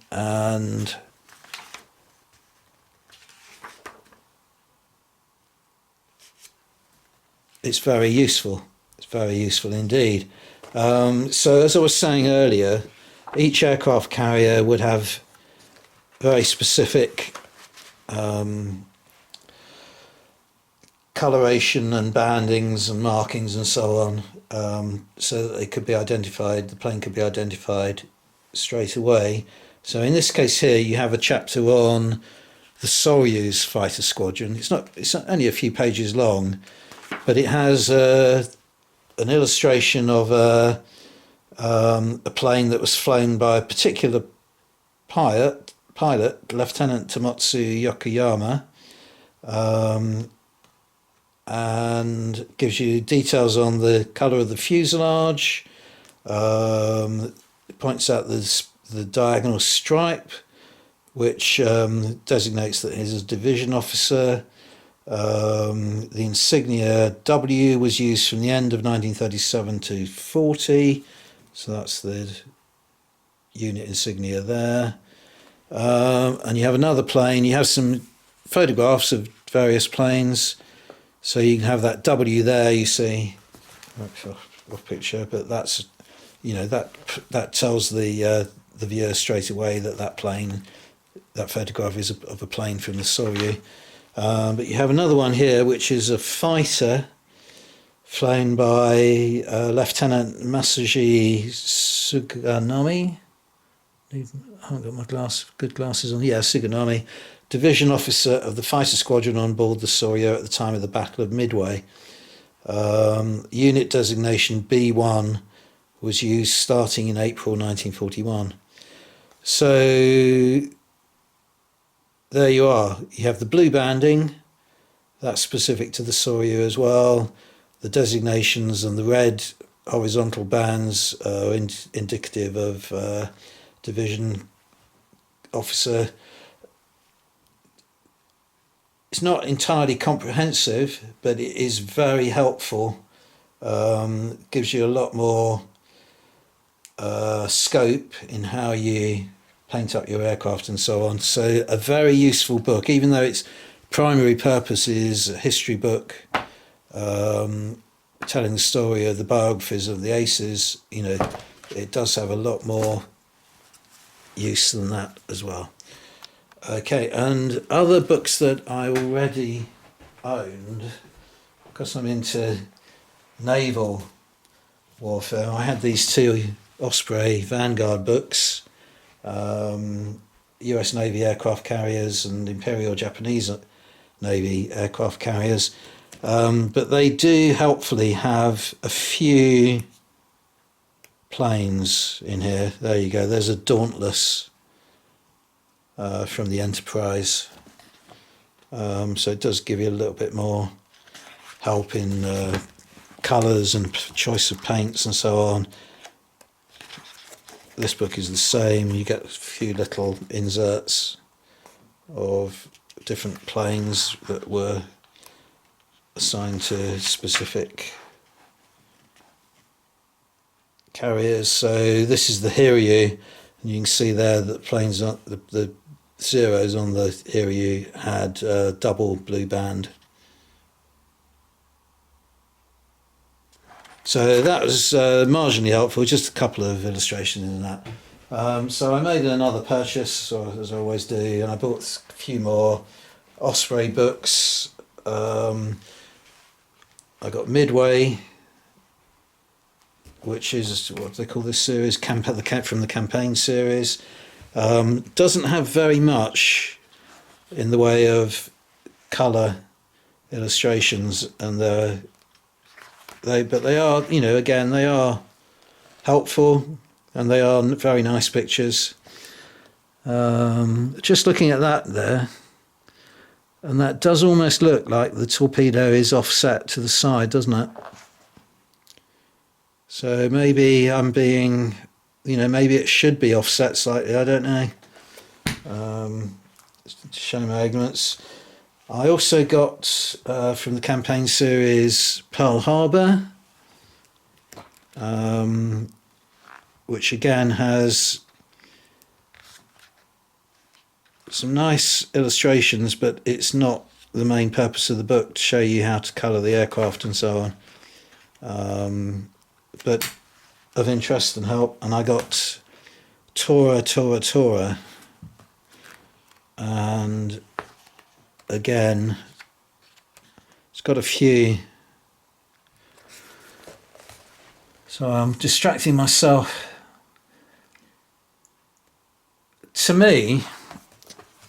it's very useful. It's very useful indeed. So as I was saying earlier, each aircraft carrier would have very specific coloration and bandings and markings and so on, so that they could be identified, the plane could be identified straight away. So in this case here, you have a chapter on the Soyuz fighter squadron. It's only a few pages long, but it has an illustration of a plane that was flown by a particular pilot, Lieutenant Tomotsu Yokoyama, and gives you details on the colour of the fuselage. It points out the diagonal stripe, which designates that he's a division officer. The insignia W was used from the end of 1937 to 40, so that's the unit insignia there. And you have another plane, you have some photographs of various planes, so you can have that W there, you see, off picture, but that's, you know, that tells the viewer straight away that plane, that photograph is of a plane from the Soyuz. But you have another one here, which is a fighter flown by Lieutenant Masaji Suganami. I haven't got my good glasses on. Yeah, Suganami, division officer of the fighter squadron on board the Soyuz at the time of the Battle of Midway. Unit designation B1 was used starting in April 1941. So there you are. You have the blue banding, that's specific to the Soyuz as well. The designations and the red horizontal bands are indicative of division officer. It's not entirely comprehensive, but it is very helpful. Gives you a lot more scope in how you paint up your aircraft and so on. So a very useful book, even though its primary purpose is a history book, telling the story of the biographies of the aces. You know, it does have a lot more use than that as well. Okay, and other books that I already owned, because I'm into naval warfare, I had these two Osprey Vanguard books, US Navy aircraft carriers and Imperial Japanese Navy aircraft carriers. But they do helpfully have a few planes in here. There you go, there's a Dauntless from the Enterprise. So it does give you a little bit more help in colours and choice of paints and so on. This book is the same. You get a few little inserts of different planes that were assigned to specific carriers. So this is the Hiryu, and you can see there that planes, the zeros on the Hiryu had a double blue band. So that was marginally helpful, just a couple of illustrations in that. So I made another purchase, as I always do, and I bought a few more Osprey books. I got Midway, which is, what do they call this series? From the campaign series. Doesn't have very much in the way of colour illustrations, and but they are, again, they are helpful and they are very nice pictures. Just looking at that there, and that does almost look like the torpedo is offset to the side, doesn't it? So maybe I'm being, maybe it should be offset slightly, I don't know. To show my arguments. I also got from the campaign series Pearl Harbor, which again has some nice illustrations, but it's not the main purpose of the book to show you how to colour the aircraft and so on. But of interest and help. And I got Tora, and again, it's got a few. So I'm distracting myself. To me,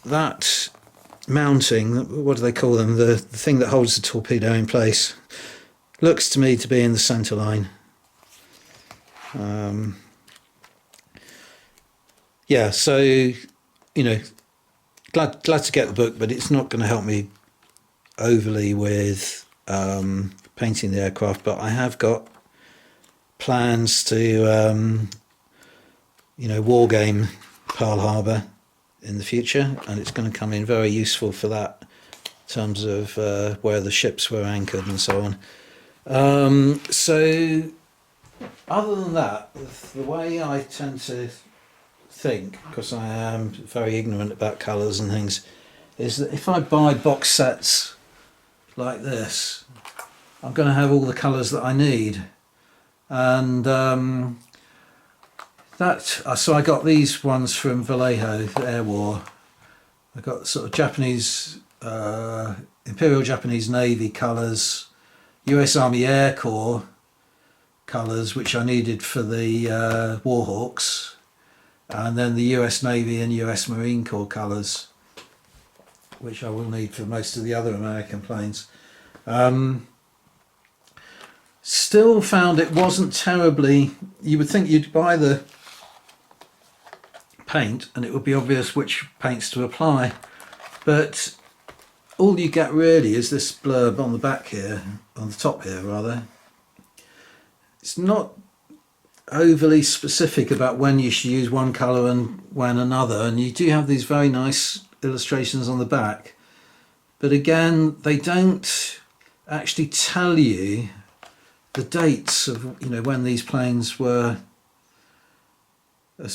that mounting, what do they call them? The thing that holds the torpedo in place, looks to me to be in the centre line. Yeah, so, glad to get the book, but it's not going to help me overly with painting the aircraft. But I have got plans to, war game Pearl Harbor in the future, and it's going to come in very useful for that in terms of where the ships were anchored and so on. So other than that, the way I tend to think, because I am very ignorant about colours and things, is that if I buy box sets like this, I'm going to have all the colours that I need. And so I got these ones from Vallejo Air War. I got sort of Japanese, Imperial Japanese Navy colours, US Army Air Corps colours, which I needed for the Warhawks, and then the US Navy and US Marine Corps colours, which I will need for most of the other American planes. Still found it wasn't terribly, you would think you'd buy the paint and it would be obvious which paints to apply, but all you get really is this blurb on the back here, on the top here rather. It's not overly specific about when you should use one colour and when another, and you do have these very nice illustrations on the back, but again they don't actually tell you the dates of when these planes were, where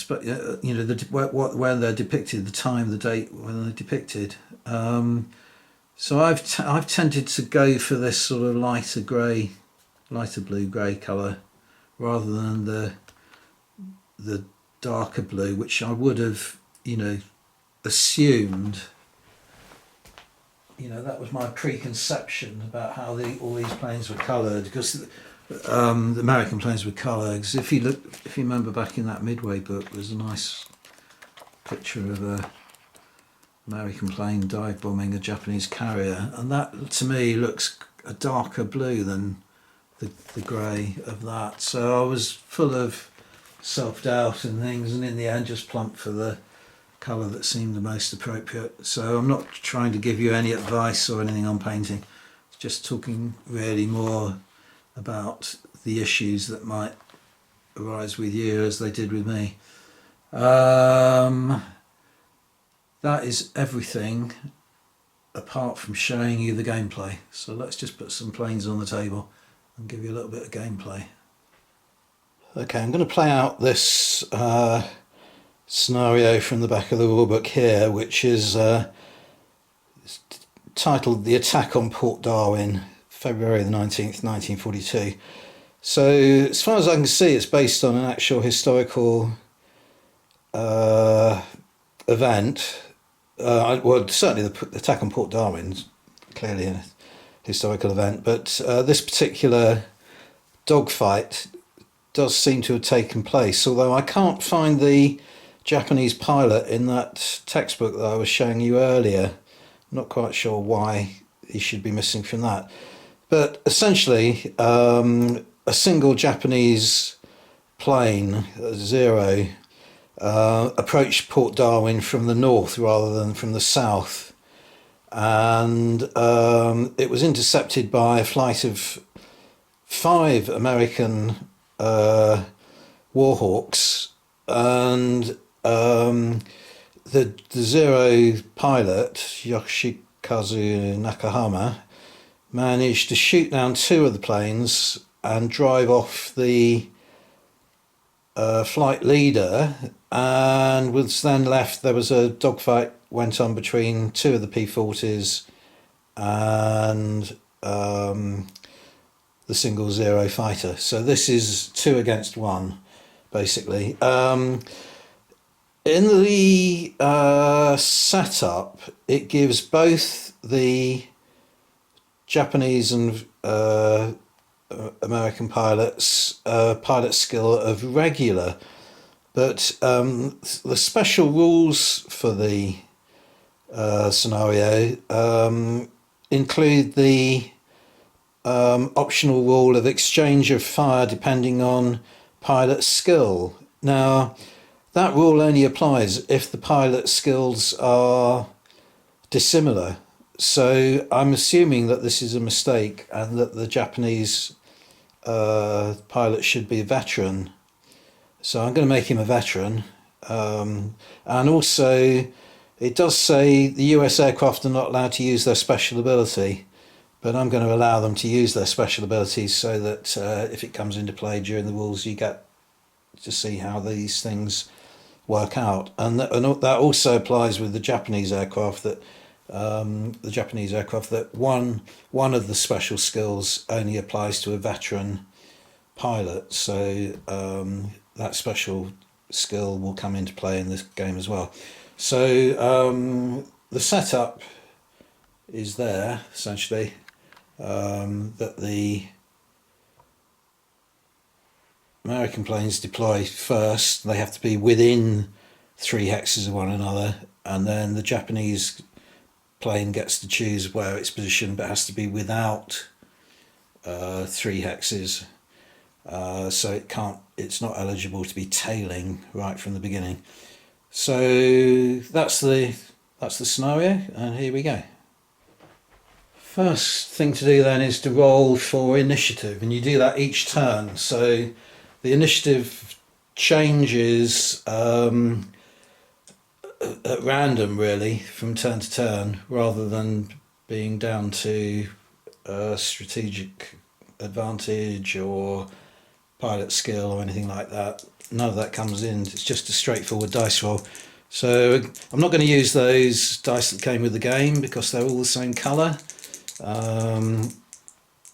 they're depicted, the time, the date when they're depicted. So I've tended to go for this sort of lighter blue grey colour rather than the darker blue, which I would have assumed. That was my preconception about how all these planes were coloured, because The American planes with colour. Because if you remember back in that Midway book, there's a nice picture of a American plane dive bombing a Japanese carrier, and that to me looks a darker blue than the grey of that. So I was full of self-doubt and things, and in the end just plumped for the colour that seemed the most appropriate. So I'm not trying to give you any advice or anything on painting, it's just talking really more about the issues that might arise with you as they did with me. That is everything apart from showing you the gameplay. So let's just put some planes on the table and give you a little bit of gameplay. Okay, I'm going to play out this scenario from the back of the rulebook here, which is titled The Attack on Port Darwin, February the 19th, 1942. So as far as I can see, it's based on an actual historical event. Well, certainly the attack on Port Darwin's clearly a historical event, but this particular dogfight does seem to have taken place, although I can't find the Japanese pilot in that textbook that I was showing you earlier. I'm not quite sure why he should be missing from that. But essentially, a single Japanese plane, Zero, approached Port Darwin from the north rather than from the south, and it was intercepted by a flight of 5 American Warhawks, and the Zero pilot, Yoshikazu Nakahama, managed to shoot down 2 of the planes and drive off the flight leader, and was then left. There was a dogfight went on between 2 of the P-40s and the single Zero fighter. So this is 2 against 1, basically. In the setup, it gives both the Japanese and American pilots pilot skill of regular, but the special rules for the scenario include the optional rule of exchange of fire depending on pilot skill. Now, that rule only applies if the pilot skills are dissimilar. So I'm assuming that this is a mistake and that the Japanese pilot should be a veteran. So I'm going to make him a veteran. And also, it does say the US aircraft are not allowed to use their special ability, but I'm going to allow them to use their special abilities so that if it comes into play during the rules, you get to see how these things work out. And that also applies with the Japanese aircraft, that one of the special skills only applies to a veteran pilot. So that special skill will come into play in this game as well. So the setup is there, essentially, that the American planes deploy first. They have to be within 3 hexes of one another, and then the Japanese plane gets to choose where it's positioned, but has to be without 3 hexes. So it's not eligible to be tailing right from the beginning. So that's the scenario, and here we go. First thing to do then is to roll for initiative, and you do that each turn. So the initiative changes at random, really, from turn to turn, rather than being down to strategic advantage or pilot skill or anything like that. None of that comes in. It's just a straightforward dice roll. So I'm not going to use those dice that came with the game because they're all the same colour.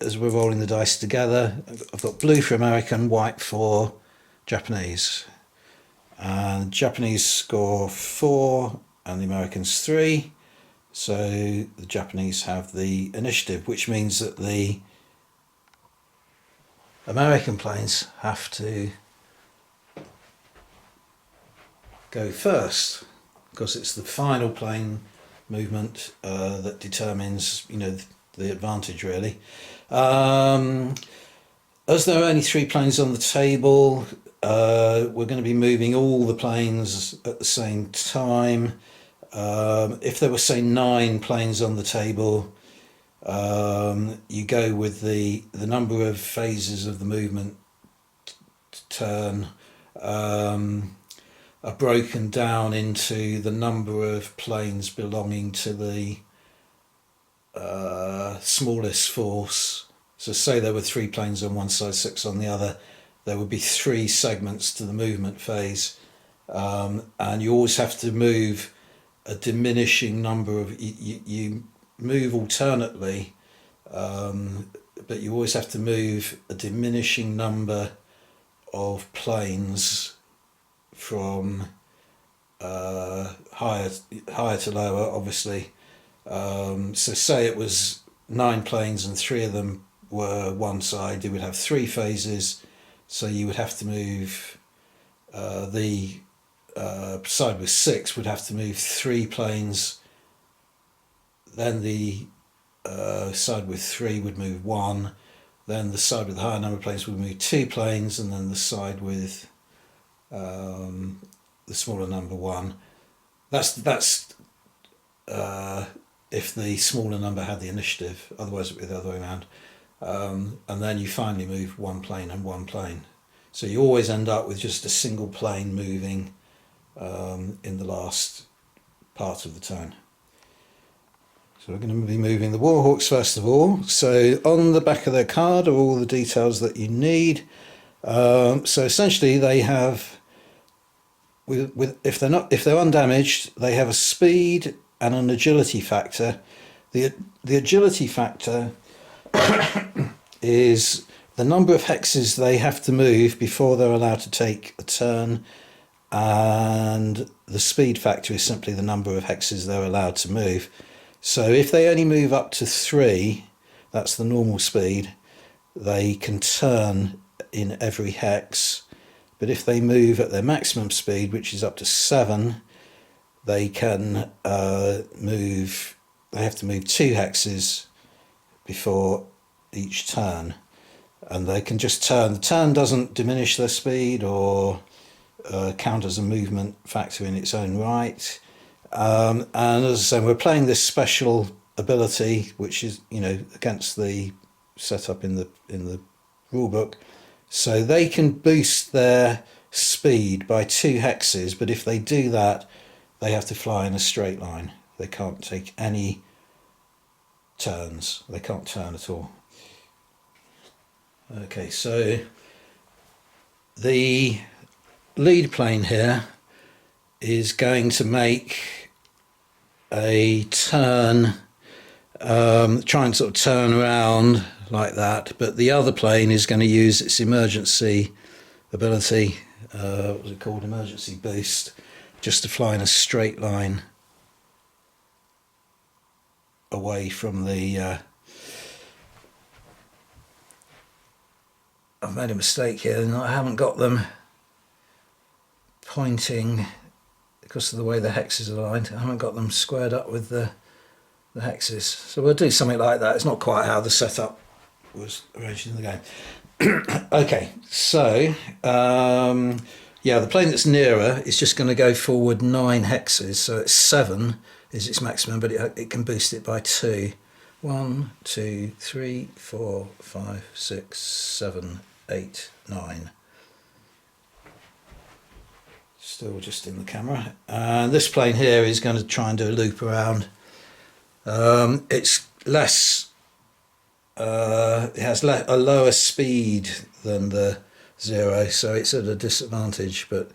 As we're rolling the dice together, I've got blue for American, white for Japanese. And Japanese score 4 and the Americans 3. So the Japanese have the initiative, which means that the American planes have to go first, because it's the final plane movement that determines, the advantage really. As there are only 3 planes on the table, we're going to be moving all the planes at the same time. If there were, say, 9 planes on the table, you go with the number of phases of the movement turn are broken down into the number of planes belonging to the smallest force. So say there were 3 planes on one side, 6 on the other, there would be 3 segments to the movement phase, and you always have to move a diminishing number of, you move alternately, but you always have to move a diminishing number of planes from higher to lower, obviously. So say it was 9 planes and 3 of them were one side, you would have 3 phases, so you would have to move the side with 6 would have to move 3 planes, then the side with 3 would move 1, then the side with the higher number of planes would move 2 planes, and then the side with the smaller number 1. That's if the smaller number had the initiative, otherwise it would be the other way around. And then you finally move 1 plane and 1 plane. So you always end up with just a single plane moving in the last part of the turn. So we're going to be moving the Warhawks first of all. So on the back of their card are all the details that you need. So essentially they have, if they're undamaged, they have a speed and an agility factor. The agility factor is the number of hexes they have to move before they're allowed to take a turn, and the speed factor is simply the number of hexes they're allowed to move. So if they only move up to 3, that's the normal speed, they can turn in every hex. But if they move at their maximum speed, which is up to 7, they can they have to move 2 hexes before each turn, and they can just turn. The turn doesn't diminish their speed or count as a movement factor in its own right. And as I say, we're playing this special ability, which is against the setup in the rule book. So they can boost their speed by 2 hexes, but if they do that, they have to fly in a straight line. They can't take any turns. They can't turn at all. Okay, so the lead plane here is going to make a turn, try and sort of turn around like that, but the other plane is going to use its emergency ability, what's it called, emergency boost, just to fly in a straight line away from the I've made a mistake here, and I haven't got them pointing because of the way the hexes are aligned. I haven't got them squared up with the hexes, so we'll do something like that. It's not quite how the setup was arranged in the game. Okay, so yeah, the plane that's nearer is just going to go forward 9 hexes, so it's 7 is its maximum, but it can boost it by 2. 1, 2, 3, 4, 5, 6, 7, 8, 9. Still just in the camera. And this plane here is going to try and do a loop around. It's less, it has a lower speed than the 0, so it's at a disadvantage. But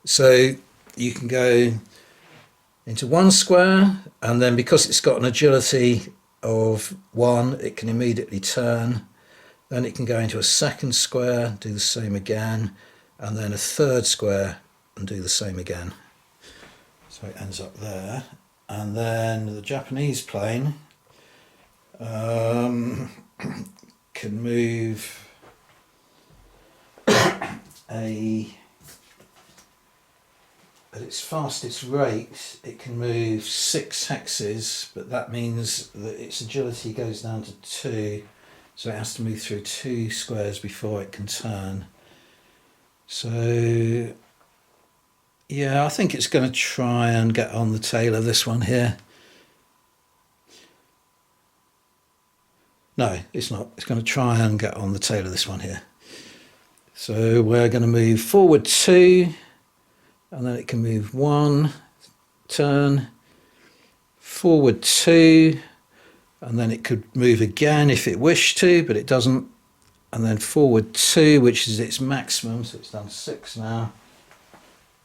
so you can go into 1 square, and then because it's got an agility of 1, it can immediately turn. Then it can go into a 2nd square, do the same again, and then a 3rd square and do the same again. So it ends up there. And then the Japanese plane can move at its fastest rate, it can move 6 hexes, but that means that its agility goes down to 2, so it has to move through 2 squares before it can turn. So yeah, I think it's going to try and get on the tail of this one here. No, it's not. It's going to try and get on the tail of this one here. So we're going to move forward 2, and then it can move 1, turn, forward 2, and then it could move again if it wished to, but it doesn't. And then forward 2, which is its maximum, so it's done 6 now,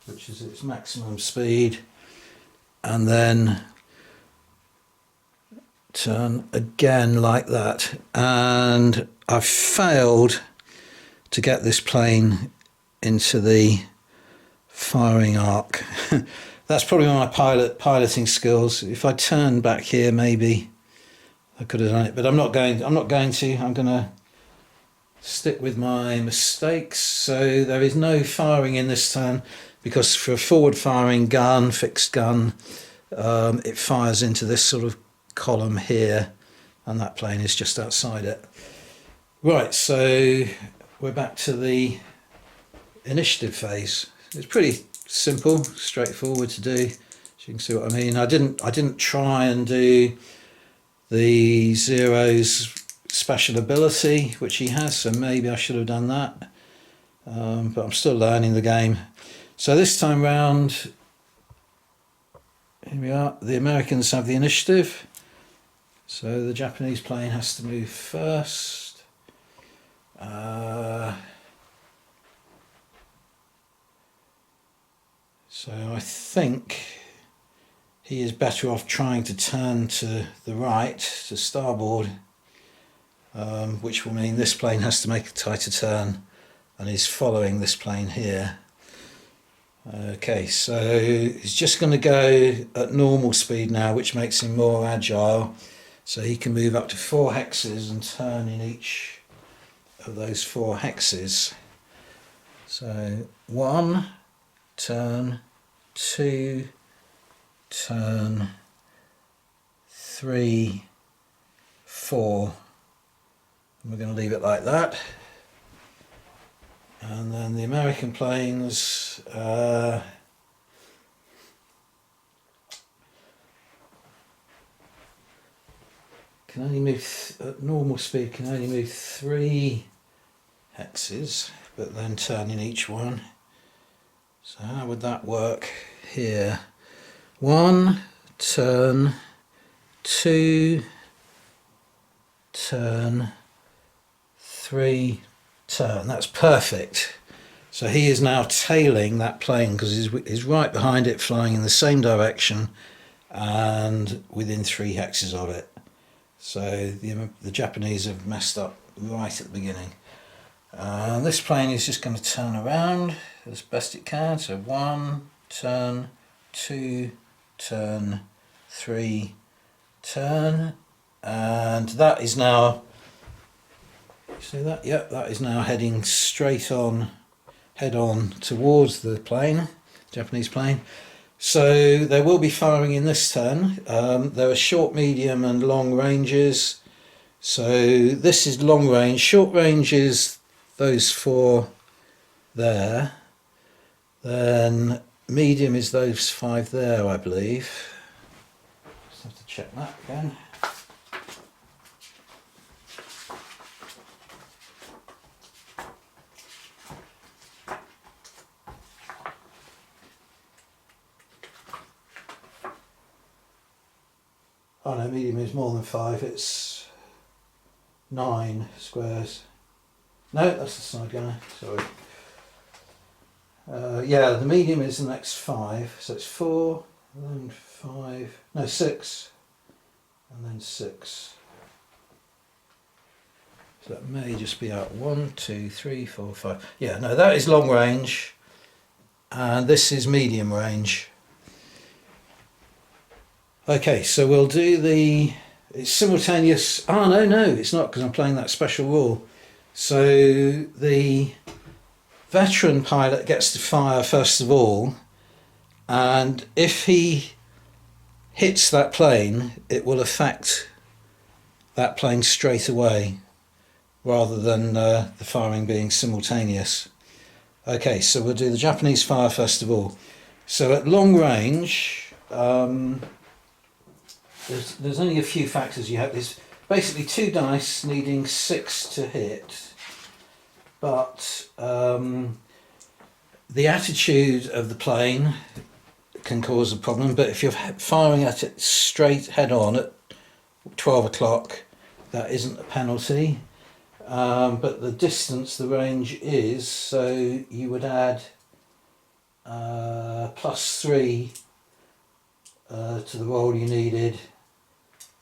which is its maximum speed. And then turn again like that. And I've failed to get this plane into the firing arc. That's probably my piloting skills. If I turn back here, maybe I could have done it, but I'm not going to. I'm going to stick with my mistakes. So there is no firing in this turn, because for a forward firing gun, fixed gun, it fires into this sort of column here, and that plane is just outside it. Right, so we're back to the initiative phase. It's pretty simple, straightforward to do. So you can see what I mean. I didn't try and do the Zero's special ability, which he has, so maybe I should have done that. But I'm still learning the game. So this time round, here we are. The Americans have the initiative. So the Japanese plane has to move first. So I think he is better off trying to turn to the right, to starboard, which will mean this plane has to make a tighter turn and is following this plane here. Okay, so he's just going to go at normal speed now, which makes him more agile. So he can move up to 4 hexes and turn in each of those 4 hexes. So 1, turn, 2, turn, 3, 4. And we're going to leave it like that. And then the American planes can only move at normal speed, can only move 3 hexes, but then turn in each one. So how would that work here? 1, turn, 2, turn, 3, turn. That's perfect. So he is now tailing that plane because he's right behind it, flying in the same direction and within 3 hexes of it. So the Japanese have messed up right at the beginning. This plane is just going to turn around as best it can. So 1, turn, 2, turn, 3, turn, and that is now, see that? Yep, that is now heading straight on, head on towards the plane, Japanese plane. So they will be firing in this turn. There are short, medium and long ranges. So this is long range. Short range is those 4 there. Then medium is those 5 there, I believe. Just have to check that again. Oh no, medium is more than 5, it's 9 squares. No, that's the side gunner, sorry. Yeah, the medium is the next 5, so it's 4, and then 5, no 6, and then 6. So that may just be out 1, 2, 3, 4, 5. Yeah, no, that is long range, and this is medium range. Okay, so we'll do it's simultaneous. No, it's not, because I'm playing that special rule. So the veteran pilot gets to fire first of all, and if he hits that plane, it will affect that plane straight away, rather than the firing being simultaneous. Okay, so we'll do the Japanese fire first of all. So at long range, there's only a few factors you have. There's basically 2 dice needing 6 to hit, but the attitude of the plane can cause a problem. But if you're firing at it straight head on at 12 o'clock, that isn't a penalty. But the distance, the range is, so you would add +3 to the roll you needed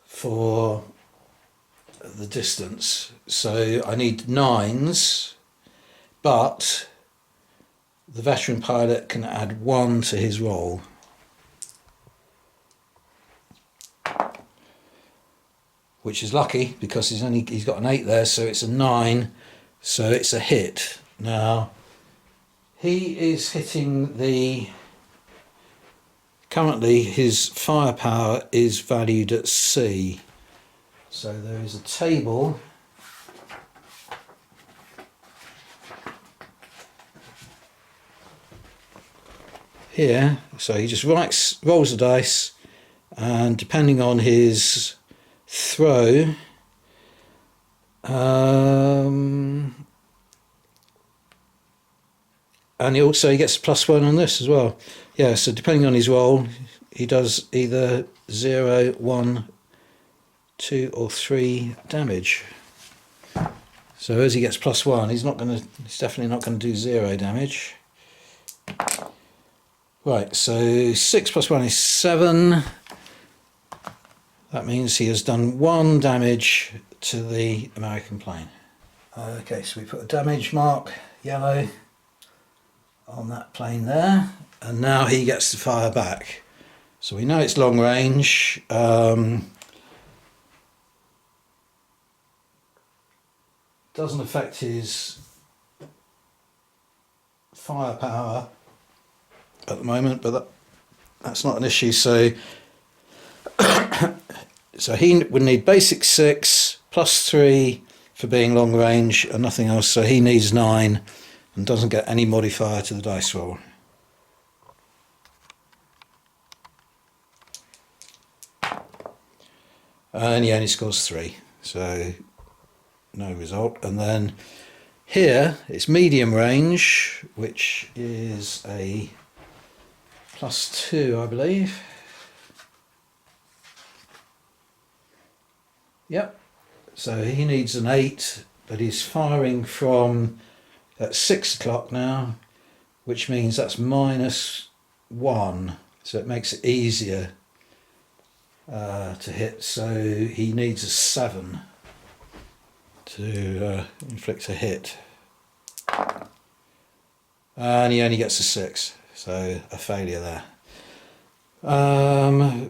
for the distance. So I need 9s, but the veteran pilot can add 1 to his roll. Which is lucky because he's got an 8 there, so it's a 9, so it's a hit. Now he is hitting currently his firepower is valued at C. So there is a table here. So he just rolls the dice, and depending on his throw, and he gets a +1 on this as well. Yeah, so depending on his roll, he does either 0, 1, 2 or 3 damage. So as he gets +1, he's definitely not going to do 0 damage. Right, so 6 + 1 is 7. That means he has done 1 damage to the American plane. Okay, so we put a damage mark, yellow, on that plane there, and now he gets to fire back. So we know it's long range. Doesn't affect his firepower at the moment, but that's not an issue. So so he would need basic 6 +3 for being long range and nothing else, so he needs 9 and doesn't get any modifier to the dice roll. And he only scores 3, so no result. And then here it's medium range, which is a +2, I believe. Yep, so he needs an 8, but he's firing from at 6 o'clock now, which means that's -1, so it makes it easier to hit. So he needs a 7 to inflict a hit, and he only gets a 6, so a failure there.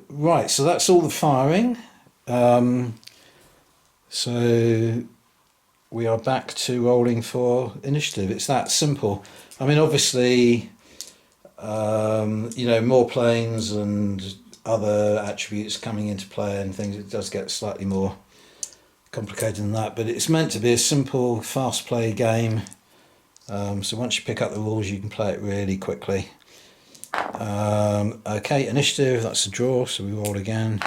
Right, so that's all the firing. So we are back to rolling for initiative. It's that simple. I mean, obviously, more planes and other attributes coming into play and things, it does get slightly more complicated than that, but it's meant to be a simple, fast play game. So once you pick up the rules, you can play it really quickly. Okay, initiative, that's a draw, so we roll again.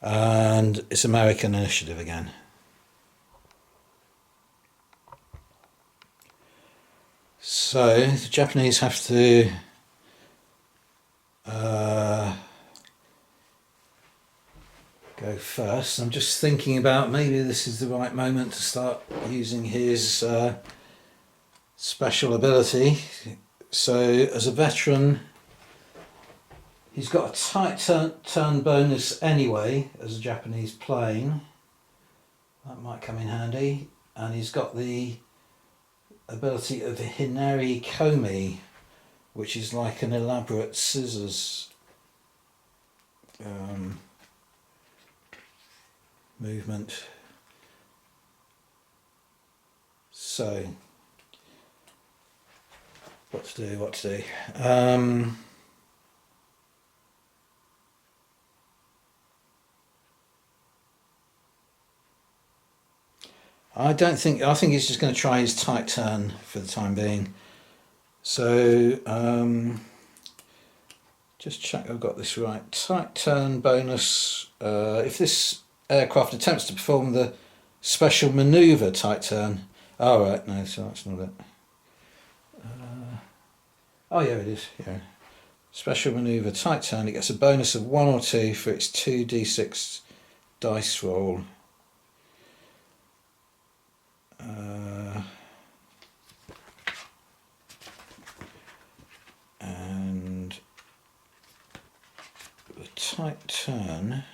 And it's American initiative again. So the Japanese have to go first. I'm just thinking about maybe this is the right moment to start using his special ability. So as a veteran, he's got a tight turn bonus anyway as a Japanese plane. That might come in handy. And he's got the ability of Hinari Komi, which is like an elaborate scissors movement. So what to do. I think he's just going to try his tight turn for the time being. So just check I've got this right. Tight turn bonus. If this aircraft attempts to perform the special manoeuvre tight turn. Oh right, no, so that's not it. Oh yeah, it is. Yeah. Special manoeuvre tight turn. It gets a bonus of 1 or 2 for its 2d6 dice roll. And the tight turn.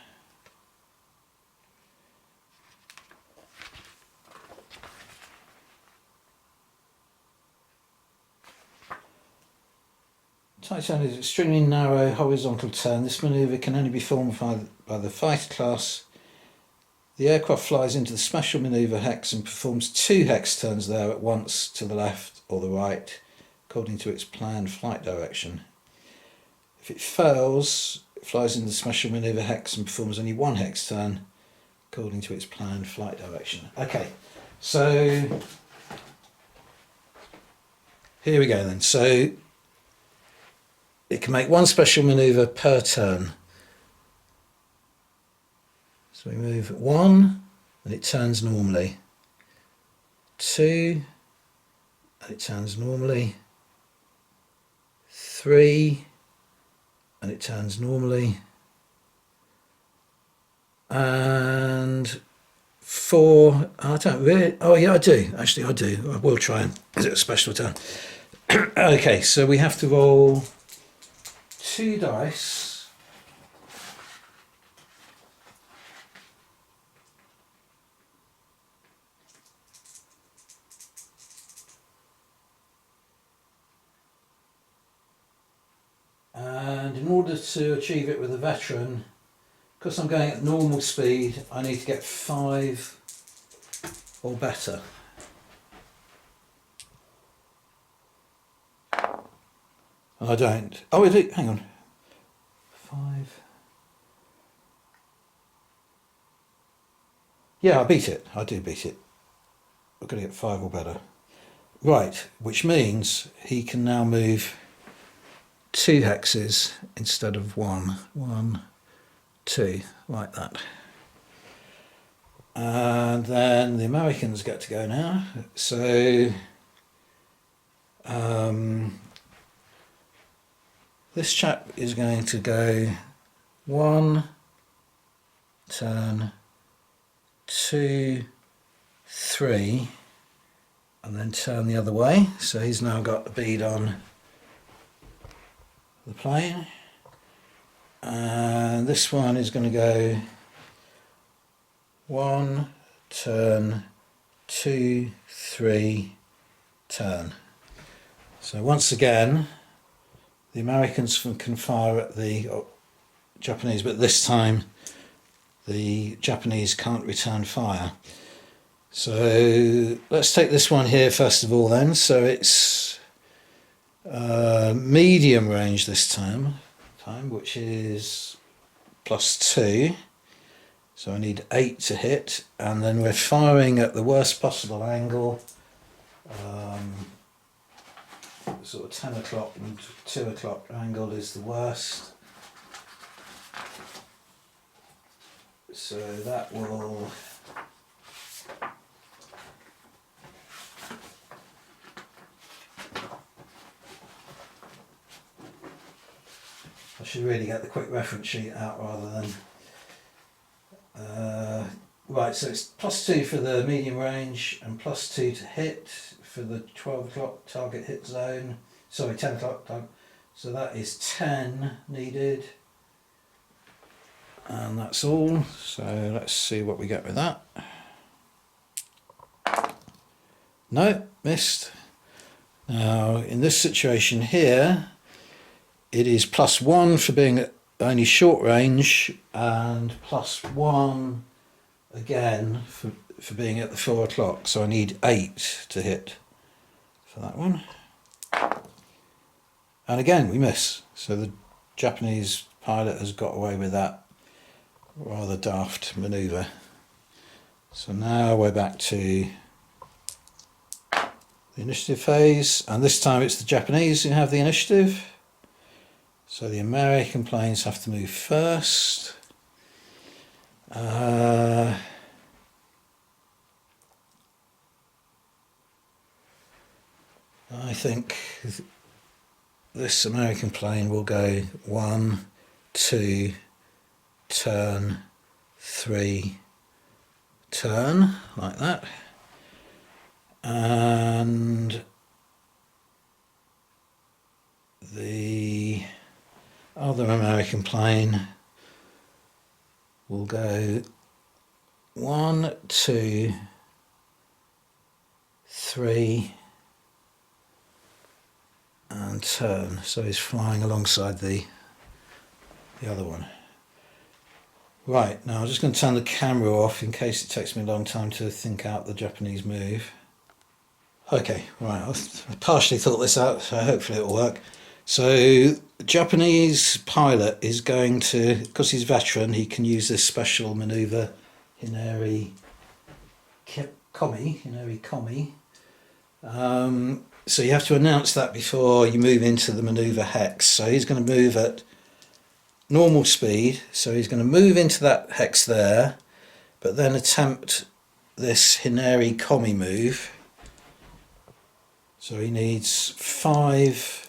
Tight turn is an extremely narrow horizontal turn. This manoeuvre can only be performed by the fighter class. The aircraft flies into the special manoeuvre hex and performs 2 hex turns there at once to the left or the right, according to its planned flight direction. If it fails, it flies into the special manoeuvre hex and performs only 1 hex turn, according to its planned flight direction. Okay, so here we go then. So it can make 1 special manoeuvre per turn. So we move 1 and it turns normally. 2 and it turns normally. 3 and it turns normally. And 4, I don't really, oh yeah I do, actually I do. I will try and, is it a special turn? Okay, so we have to roll 2 dice. And in order to achieve it with a veteran, because I'm going at normal speed, I need to get 5 or better. I don't. Oh, hang on. 5. Yeah, I beat it. I do beat it. I've got to get 5 or better. Right, which means he can now move 2 hexes instead of 1. 1, 2, like that. And then the Americans get to go now. So this chap is going to go 1 turn, 2, 3, and then turn the other way. So he's now got a bead on the plane. And this one is going to go 1 turn, 2, 3, turn. So once again, the Americans can fire at the Japanese, but this time the Japanese can't return fire. So let's take this one here first of all then. So it's medium range this time, which is +2. So I need 8 to hit, and then we're firing at the worst possible angle. Sort of 10 o'clock and 2 o'clock angle is the worst. So that will I should really get the quick reference sheet out rather than right, so it's +2 for the medium range and +2 to hit for the 12 o'clock target hit zone. Sorry, 10 o'clock target. So that is 10 needed. And that's all. So let's see what we get with that. No, missed. Now in this situation here, it is +1 for being at only short range and +1 again for being at the 4 o'clock. So I need 8 to hit for that one. And again, we miss. So the Japanese pilot has got away with that rather daft manoeuvre. So now we're back to the initiative phase, and this time it's the Japanese who have the initiative. So the American planes have to move first. I think this American plane will go 1, 2, turn, 3, turn, like that. And the other American plane will go 1, 2, 3, and turn. So he's flying alongside the other one. Right, now I'm just going to turn the camera off in case it takes me a long time to think out the Japanese move. Okay, right, I partially thought this out, so hopefully it'll work. So the Japanese pilot is going to, because he's veteran, he can use this special manoeuvre, Hinari Komi. So you have to announce that before you move into the manoeuvre hex. So he's going to move at normal speed, so he's going to move into that hex there, but then attempt this Hinari Komi move. So he needs 5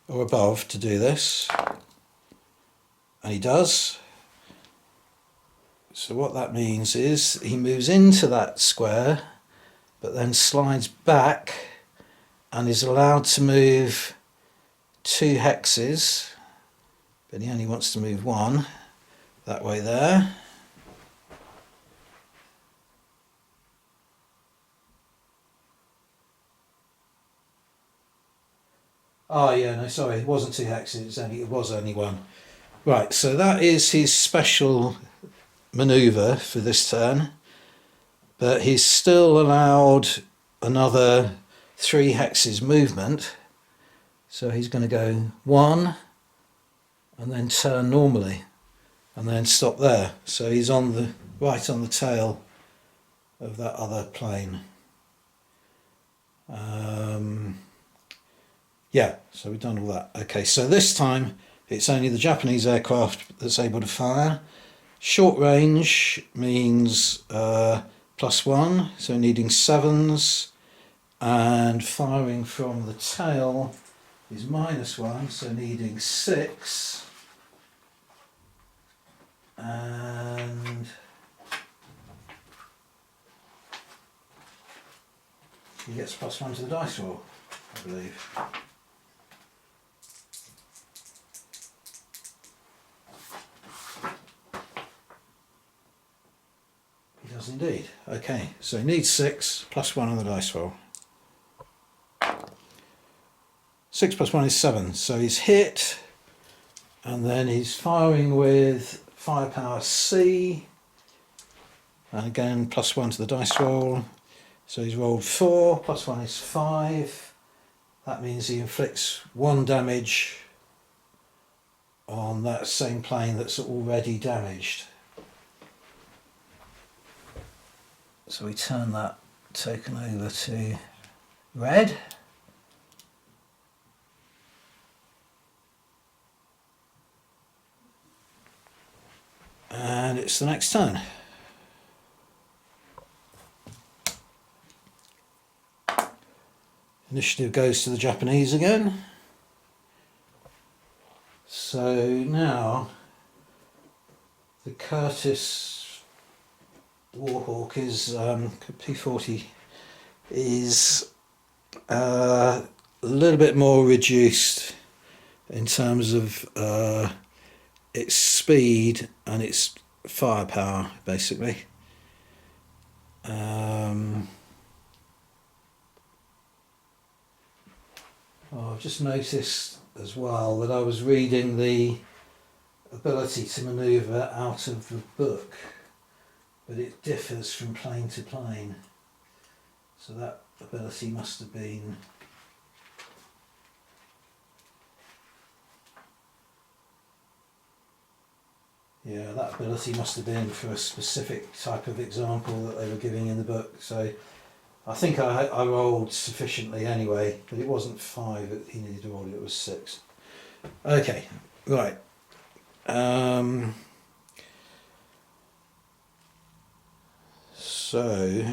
or above to do this, and he does. So what that means is he moves into that square, but then slides back and is allowed to move 2 hexes, but he only wants to move 1 that way there. Oh yeah, no, sorry, it wasn't 2 hexes, it was only 1. Right, so that is his special manoeuvre for this turn, but he's still allowed another 3 hexes movement. So he's going to go 1 and then turn normally and then stop there. So he's on right on the tail of that other plane. Yeah, so we've done all that. Okay, so this time it's only the Japanese aircraft that's able to fire. Short range means +1, so needing 7s, and firing from the tail is -1, so needing 6, and he gets +1 to the dice roll, I believe. He does indeed. Okay, so he needs 6, +1 on the dice roll. 6 + 1 is 7, so he's hit, and then he's firing with firepower C, and again +1 to the dice roll, so he's rolled 4, +1 is 5, that means he inflicts 1 damage on that same plane that's already damaged. So we turn that token over to red. And it's the next turn. Initiative goes to the Japanese again. So now the Curtiss Warhawk is P40 is a little bit more reduced in terms of its speed and its firepower, basically. I've just noticed as well that I was reading the ability to manoeuvre out of the book, but it differs from plane to plane. So that ability must have been Yeah, that ability must have been for a specific type of example that they were giving in the book. So I think I rolled sufficiently anyway, but it wasn't 5 that he needed to roll, it was 6. Okay, right. So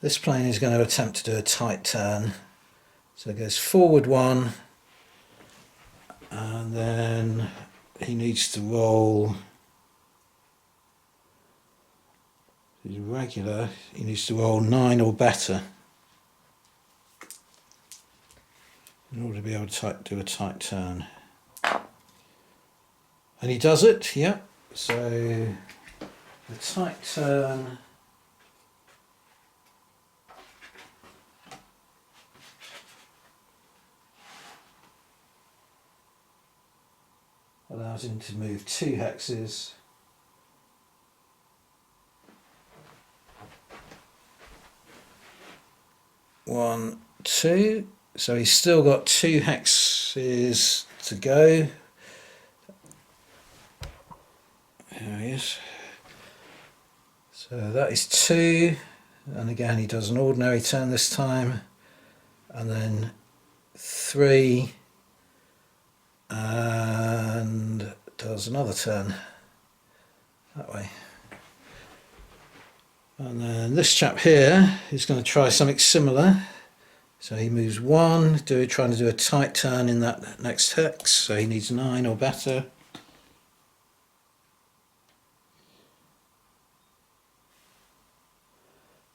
this plane is going to attempt to do a tight turn. So it goes forward 1, and then he needs to roll. He's regular, he needs to roll 9 or better in order to be able to do a tight turn. And he does it, yeah. So the tight turn allows him to move 2 hexes. One, 2. So he's still got 2 hexes to go. There he is. So that is 2. And again, he does an ordinary turn this time. And then 3. And does another turn that way. And then this chap here is going to try something similar. So he moves 1, trying to do a tight turn in that next hex. So he needs 9 or better.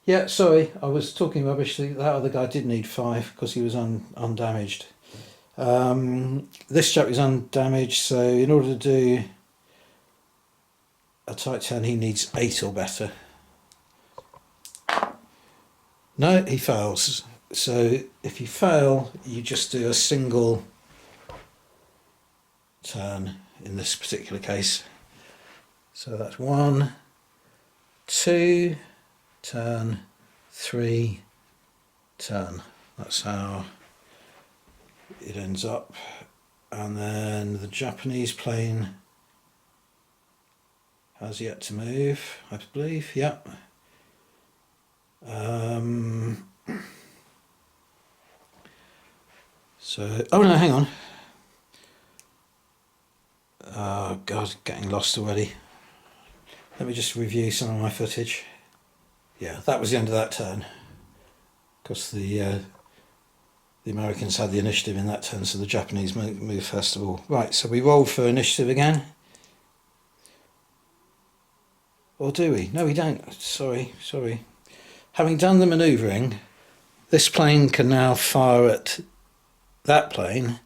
Yeah, sorry, I was talking rubbish. That other guy did need 5 because he was undamaged. This chap is undamaged, so in order to do a tight turn he needs 8 or better. No, he fails. So if you fail, you just do a single turn in this particular case. So that's 1, 2, turn, 3, turn. That's how it ends up. And then the Japanese plane has yet to move, I believe. Yep. So, oh no, hang on. Oh God, getting lost already. Let me just review some of my footage. Yeah, that was the end of that turn. Because the Americans had the initiative in that turn, so the Japanese moved first of all. Right, so we roll for initiative again. Or do we? No, we don't. Sorry. Having done the manoeuvring, this plane can now fire at that plane,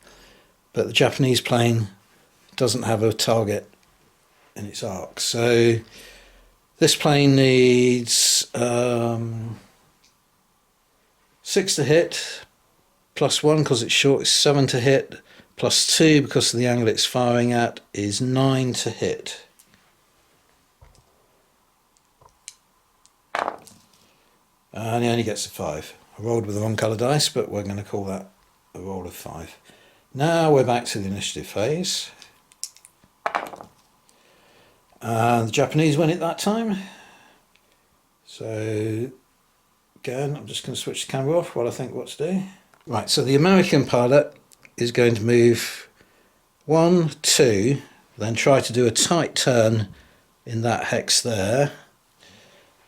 but the Japanese plane doesn't have a target in its arc. So this plane needs 6 to hit, plus 1 because it's short is 7 to hit, plus 2 because of the angle it's firing at is 9 to hit. And he only gets a 5. I rolled with the wrong colour dice, but we're going to call that a roll of 5. Now we're back to the initiative phase. And the Japanese win it that time. So again, I'm just going to switch the camera off while I think what to do. Right, so the American pilot is going to move 1, 2, then try to do a tight turn in that hex there.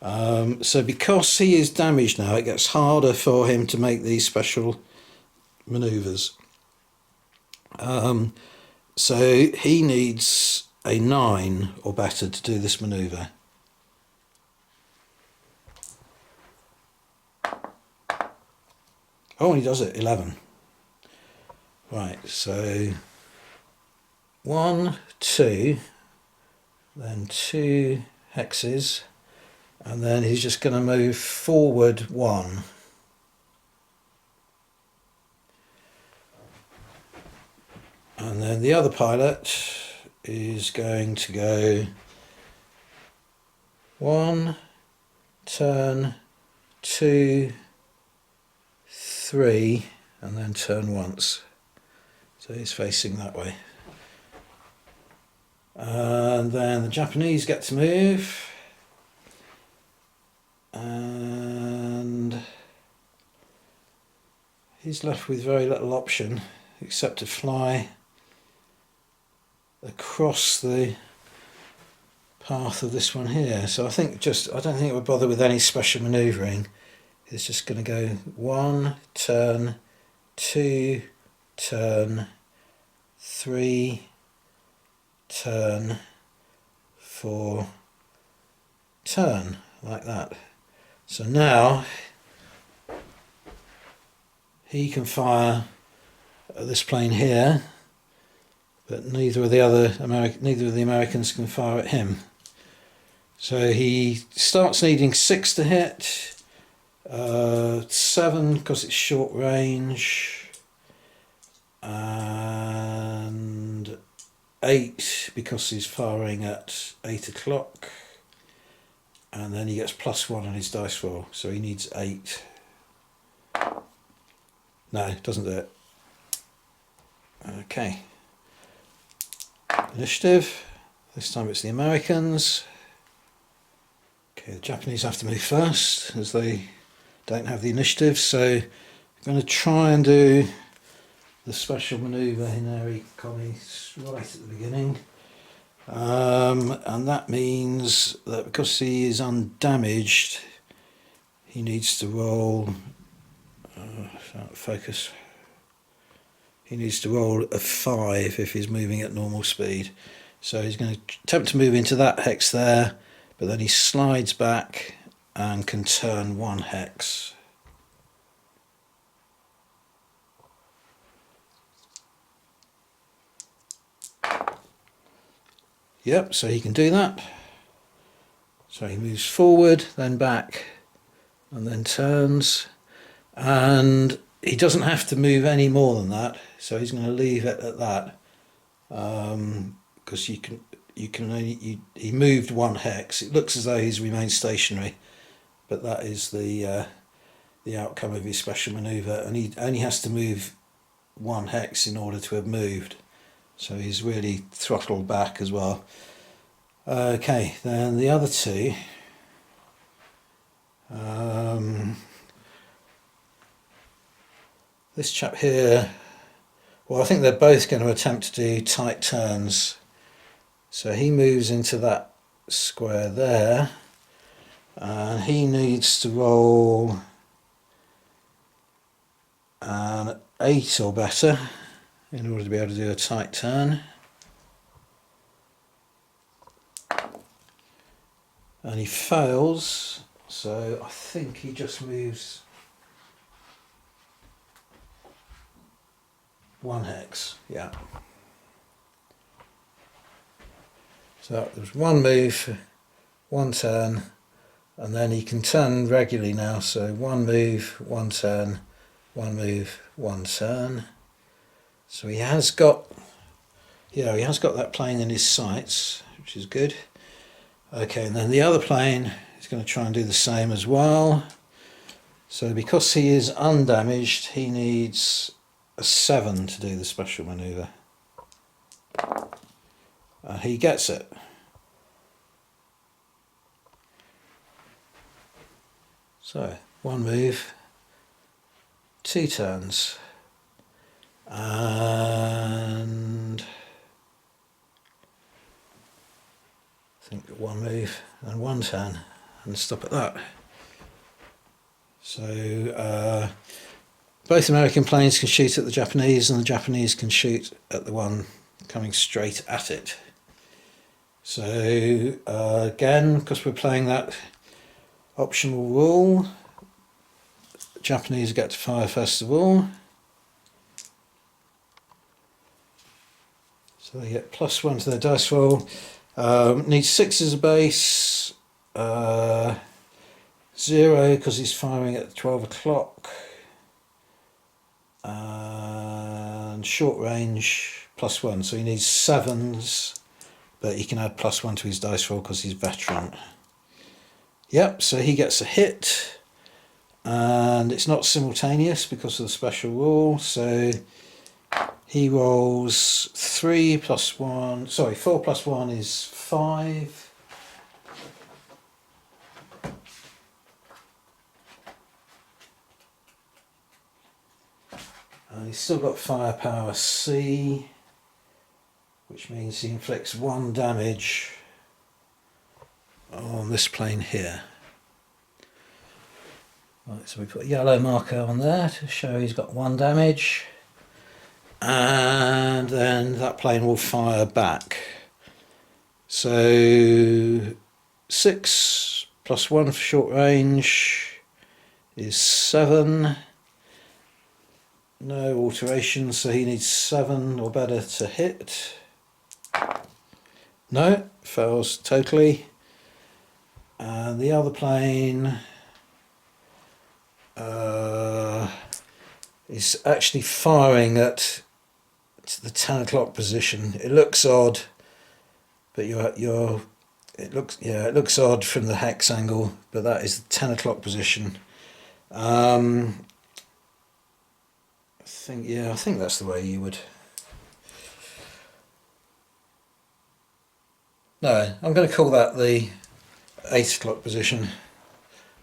So because he is damaged now, it gets harder for him to make these special manoeuvres. So he needs a 9 or better to do this manoeuvre. Oh, and he does it, 11. Right, so 1, 2, then 2 hexes, and then he's just going to move forward 1. And then the other pilot is going to go 1, turn, 2, 3, and then turn once. So he's facing that way. And then the Japanese get to move. And he's left with very little option except to fly across the path of this one here. So I don't think it would bother with any special manoeuvring. It's just going to go 1, turn, 2, turn, 3, turn, 4, turn, like that. So now he can fire at this plane here, but neither of the Americans can fire at him. So he starts needing 6 to hit, 7 because it's short range, and 8 because he's firing at 8 o'clock, and then he gets +1 on his dice roll, so he needs 8. No, doesn't do it. Okay. Initiative. This time it's the Americans. Okay, the Japanese have to move first as they don't have the initiative, so I'm going to try and do the special manoeuvre Hinari Kami right at the beginning. And that means that because he is undamaged, he needs to roll focus. He needs to roll a 5 if he's moving at normal speed. So he's going to attempt to move into that hex there, but then he slides back and can turn 1 hex. Yep, so he can do that. So he moves forward, then back, and then turns. And he doesn't have to move any more than that, so he's going to leave it at that. Because he moved 1 hex. It looks as though he's remained stationary, but that is the outcome of his special manoeuvre, and he only has to move 1 hex in order to have moved. So he's really throttled back as well. Okay, then the other 2. This chap here, well, I think they're both going to attempt to do tight turns. So he moves into that square there, and he needs to roll an 8 or better in order to be able to do a tight turn. And he fails, so I think he just moves 1 hex, yeah. So there's 1 move, 1 turn, and then he can turn regularly now. So 1 move, 1 turn, 1 move, 1 turn. So he has got that plane in his sights, which is good. Okay, and then the other plane is going to try and do the same as well. So because he is undamaged, he needs a 7 to do the special manoeuvre. And he gets it. So 1 move, 2 turns, and I think 1 move and 1 turn, and stop at that. So both American planes can shoot at the Japanese, and the Japanese can shoot at the one coming straight at it. So again, because we're playing that optional rule, the Japanese get to fire first of all. So they get +1 to their dice roll. Needs 6 as a base, 0 because he's firing at 12 o'clock, and short range +1, so he needs 7s, but he can add +1 to his dice roll because he's veteran. Yep, so he gets a hit, and it's not simultaneous because of the special rule, so he rolls 3 plus 1, sorry, 4 plus 1 is 5. And he's still got firepower C, which means he inflicts 1 damage on this plane here. Right, so we put a yellow marker on there to show he's got 1 damage, and then that plane will fire back. So 6 plus 1 for short range is 7. No alterations, so he needs 7 or better to hit. No, fails totally. And the other plane is actually firing at the 10 o'clock position. It looks odd, but it looks odd from the hex angle, but that is the 10 o'clock position. I think that's the way you would. No, I'm going to call that the 8 o'clock position.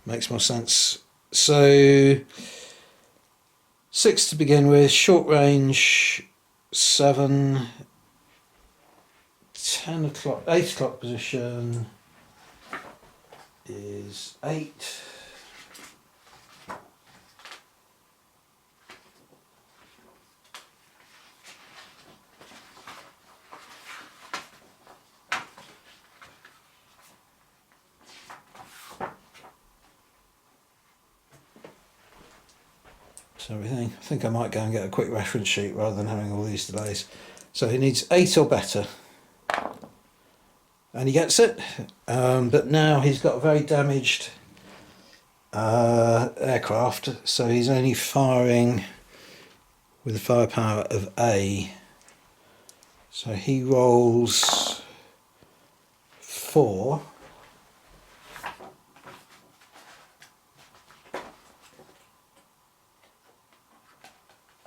Makes more sense. So 6 to begin with, short range 7, 10 o'clock, 8 o'clock position is 8. Everything. I think I might go and get a quick reference sheet rather than having all these delays. So he needs 8 or better, and he gets it, but now he's got a very damaged aircraft, so he's only firing with the firepower of A. So he rolls 4.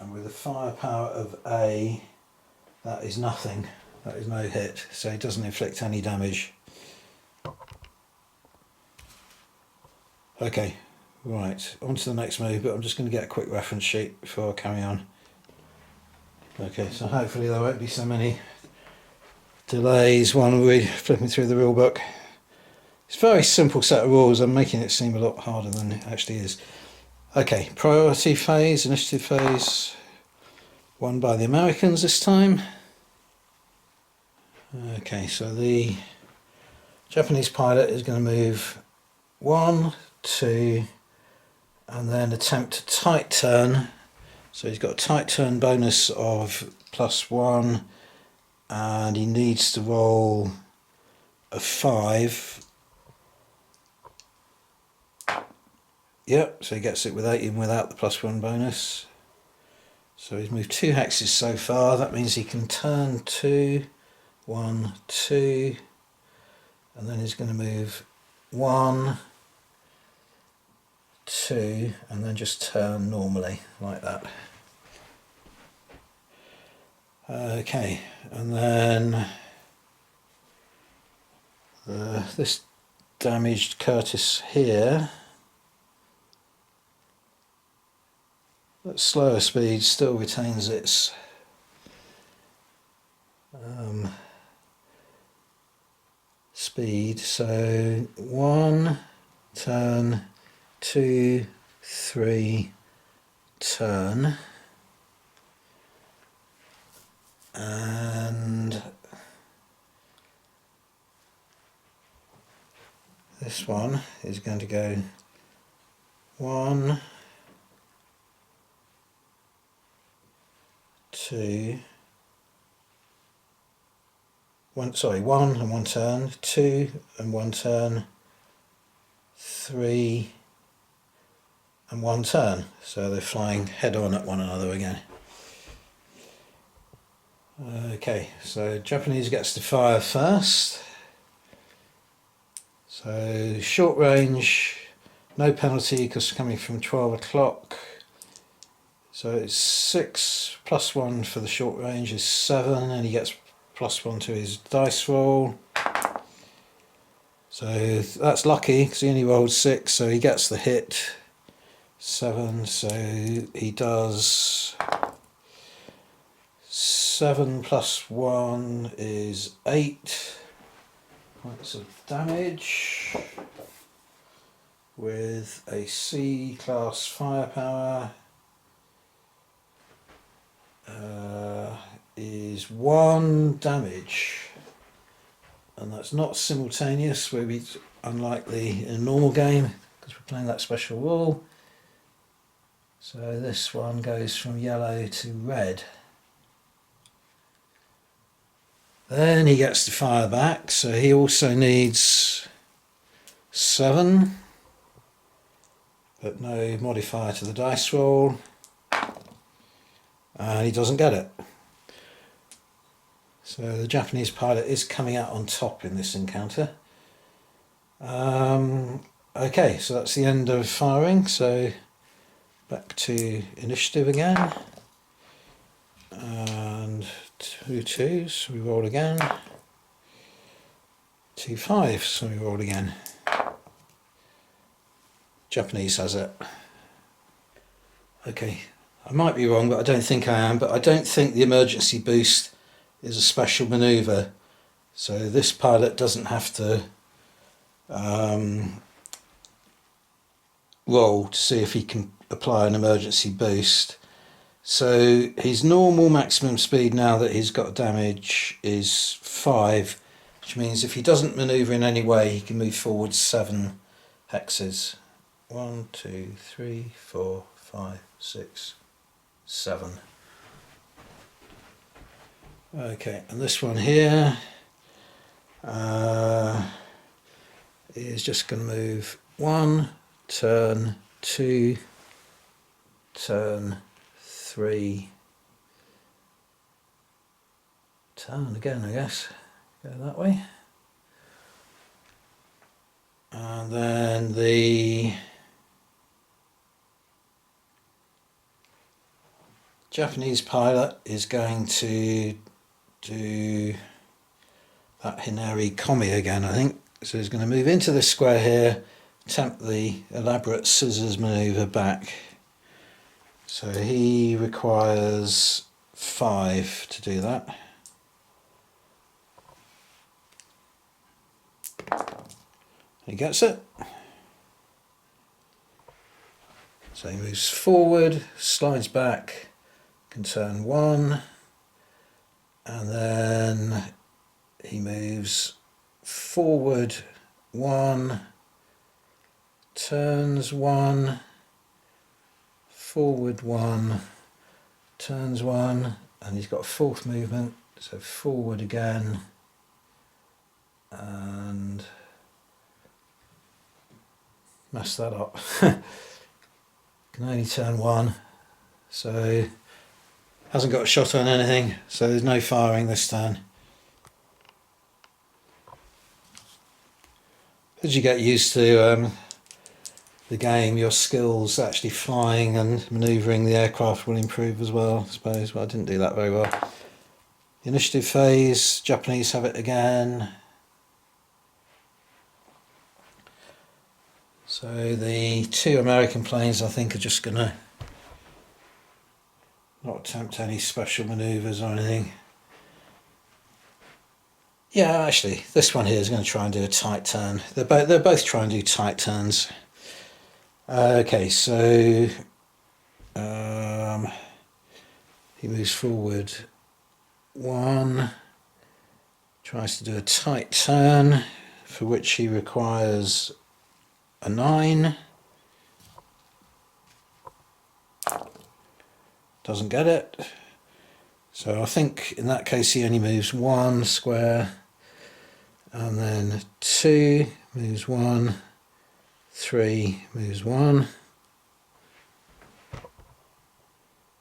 And with the firepower of A, that is nothing. That is no hit, so he doesn't inflict any damage. Okay, right, on to the next move, but I'm just going to get a quick reference sheet before I carry on. Okay, so hopefully there won't be so many delays while we're flipping through the rule book. It's a very simple set of rules. I'm making it seem a lot harder than it actually is. Okay, priority phase, initiative phase, won by the Americans this time. Okay, so the Japanese pilot is going to move 1, 2, and then attempt a tight turn. So he's got a tight turn bonus of +1, and he needs to roll a 5. Yep, so he gets it with 8 even without the +1 bonus. So he's moved 2 hexes so far. That means he can turn 2, 1, 2, and then he's going to move 1, 2, and then just turn normally like that. Okay, and then this damaged Curtis here, at slower speed, still retains its speed. So 1 turn, 2, 3 turn, and this one is going to go 1, 2, 1 and 1 turn, 2 and 1 turn, 3 and 1 turn. So they're flying head on at one another again. Okay, so Japanese gets to fire first. So short range, no penalty because coming from 12 o'clock. So it's 6 plus 1 for the short range is 7, and he gets plus 1 to his dice roll. So that's lucky because he only rolled 6, so he gets the hit. 7, so he does 7 plus 1 is 8 points of damage with a C class firepower. Is 1 damage, and that's not simultaneous, where it's unlikely in a normal game because we're playing that special rule. So this one goes from yellow to red. Then he gets to fire back, so he also needs 7, but no modifier to the dice roll, and he doesn't get it. So the Japanese pilot is coming out on top in this encounter. Okay, so that's the end of firing, so back to initiative again. And 2 2s, we roll again. 2 5s, so we roll again. Japanese has it. Okay, I might be wrong, but I don't think I am, but I don't think the emergency boost is a special manoeuvre, so this pilot doesn't have to roll to see if he can apply an emergency boost. So his normal maximum speed now that he's got damage is 5, which means if he doesn't manoeuvre in any way he can move forward 7 hexes. 1 2 3 4 5 6 7. Okay, and this one here is just going to move 1, turn, 2, turn, 3, turn again, I guess. Go that way. And then the Japanese pilot is going to do that Hinari Komi again, I think. So he's going to move into this square here, attempt the elaborate scissors manoeuvre back. So he requires 5 to do that. He gets it. So he moves forward, slides back, can turn 1, and then he moves forward 1, turns 1, forward 1, turns 1, and he's got a 4th movement, so forward again, and mess that up. Can only turn 1, so hasn't got a shot on anything, so there's no firing this turn. As you get used to the game, your skills actually flying and manoeuvring the aircraft will improve as well, I suppose, but I didn't do that very well. The initiative phase, Japanese have it again. So the 2 American planes I think are just going to not attempt any special manoeuvres or anything. Yeah, actually, this one here is going to try and do a tight turn. They're both trying to do tight turns. Okay, so he moves forward 1, tries to do a tight turn, for which he requires a 9. Doesn't get it. So I think in that case he only moves 1 square, and then 2 moves 1, 3 moves 1,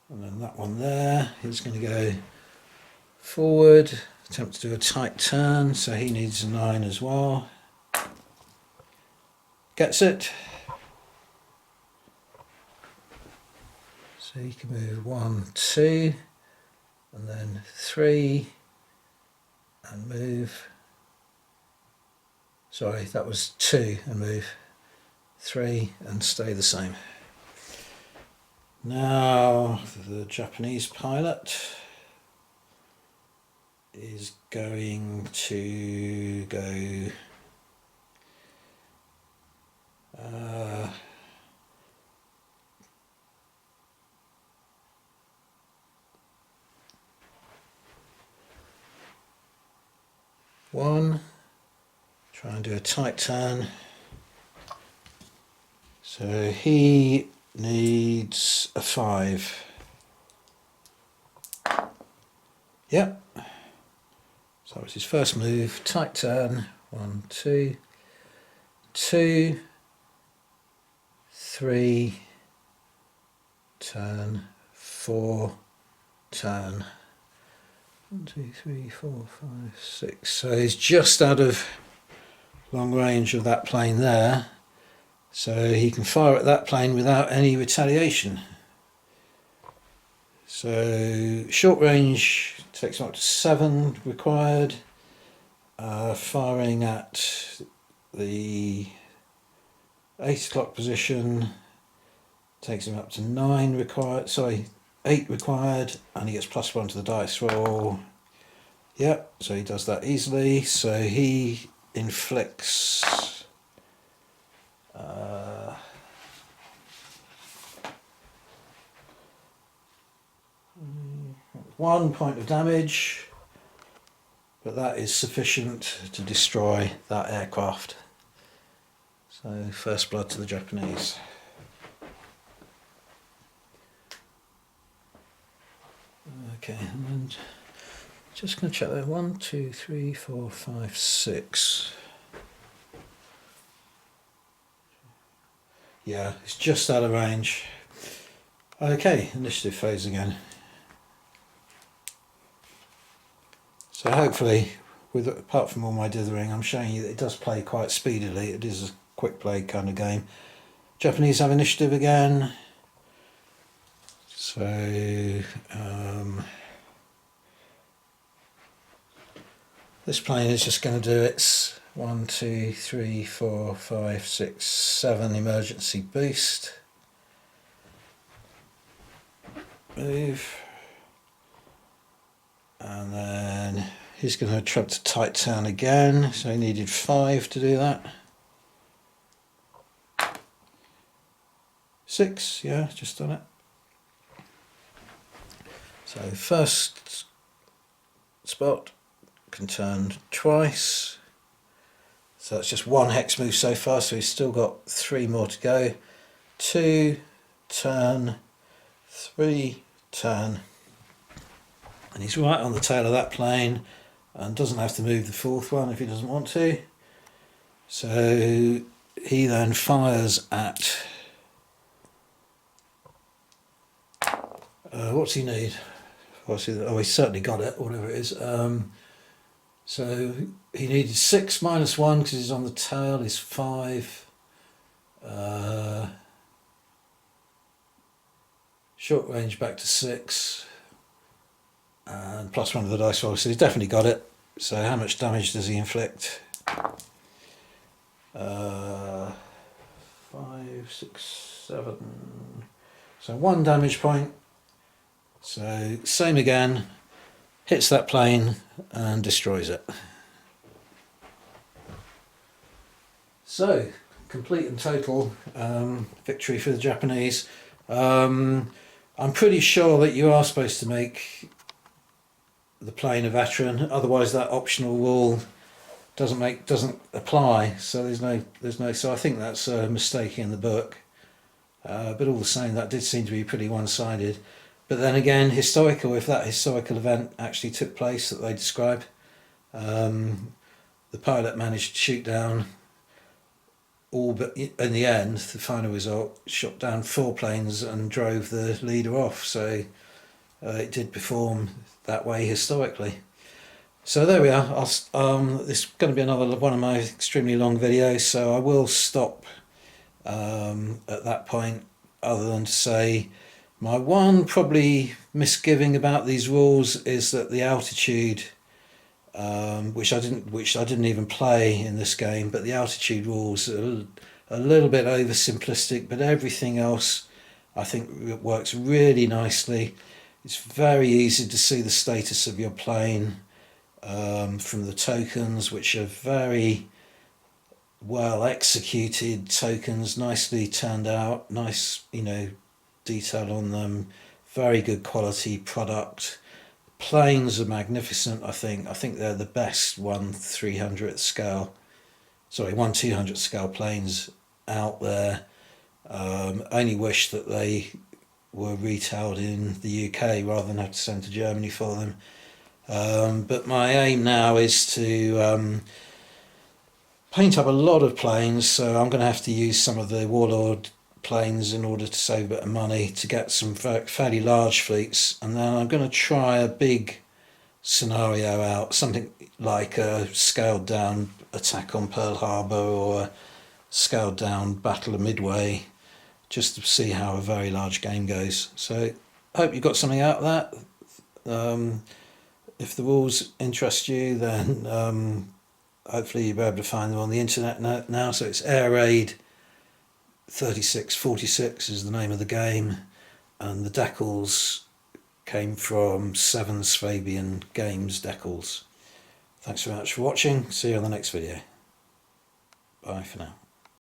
and then that one there, he's going to go forward, attempt to do a tight turn, so he needs a 9 as well. gets it. So you can move 1, 2, and then 3, and move. Sorry, that was 2 and move, 3 and stay the same. Now the Japanese pilot is going to go 1, try and do a tight turn. So he needs a 5. Yep. So that was his first move, tight turn, 1, 2, 2, 3, turn, 4, turn. 1, 2, 3, 4, 5, 6. So he's just out of long range of that plane there. So he can fire at that plane without any retaliation. So short range takes him up to 7 required. Firing at the 8 o'clock position takes him up to 9 required. Sorry, 8 required, and he gets +1 to the dice roll. Yep, so he does that easily. So he inflicts 1 point of damage, but that is sufficient to destroy that aircraft. So first blood to the Japanese. Okay, and then just going to check there. 1, 2, 3, 4, 5, 6. Yeah, it's just out of range. Okay, initiative phase again. So hopefully, apart from all my dithering, I'm showing you that it does play quite speedily. It is a quick play kind of game. Japanese have initiative again. So this plane is just going to do its 1, 2, 3, 4, 5, 6, 7 emergency boost. Move. And then he's going to attempt to tight turn again, so he needed 5 to do that. 6, yeah, just done it. So first spot can turn twice. So that's just 1 hex move so far, so he's still got 3 more to go. 2, turn, 3, turn. And he's right on the tail of that plane and doesn't have to move the 4th one if he doesn't want to. So he then fires at... what's he need? Oh, he's certainly got it, whatever it is. So he needed 6 minus 1 because he's on the tail, is 5. Short range back to 6. And +1 to the dice roll, so he's definitely got it. So how much damage does he inflict? 5, 6, 7. So 1 damage point. So same again, hits that plane and destroys it. So complete and total victory for the Japanese. I'm pretty sure that you are supposed to make the plane a veteran, otherwise that optional rule doesn't apply. So there's no. So I think that's a mistake in the book. But all the same, that did seem to be pretty one-sided. But then again, historical. If that historical event actually took place that they describe, the pilot managed to shoot down all, but in the end, the final result, shot down 4 planes and drove the leader off. So it did perform that way historically. So there we are. This is going to be another one of my extremely long videos, so I will stop at that point, other than to say my one probably misgiving about these rules is that the altitude, which I didn't even play in this game, but the altitude rules are a little bit oversimplistic, but everything else I think it works really nicely. It's very easy to see the status of your plane from the tokens, which are very well executed tokens, nicely turned out, nice, detail on them, very good quality product. Planes are magnificent. I think they're the best 1/300th scale, sorry, 1/200th scale planes out there. Only wish that they were retailed in the UK rather than have to send to Germany for them. But my aim now is to paint up a lot of planes, so I'm going to have to use some of the Warlord planes in order to save a bit of money to get some fairly large fleets, and then I'm going to try a big scenario out, something like a scaled down attack on Pearl Harbor or a scaled down Battle of Midway, just to see how a very large game goes. So I hope you got something out of that. If the rules interest you, then hopefully you'll be able to find them on the internet now. So it's Air Raid 3646 is the name of the game, and the decals came from Seven Swabian Games decals. Thanks very much for watching. See you on the next video. Bye for now.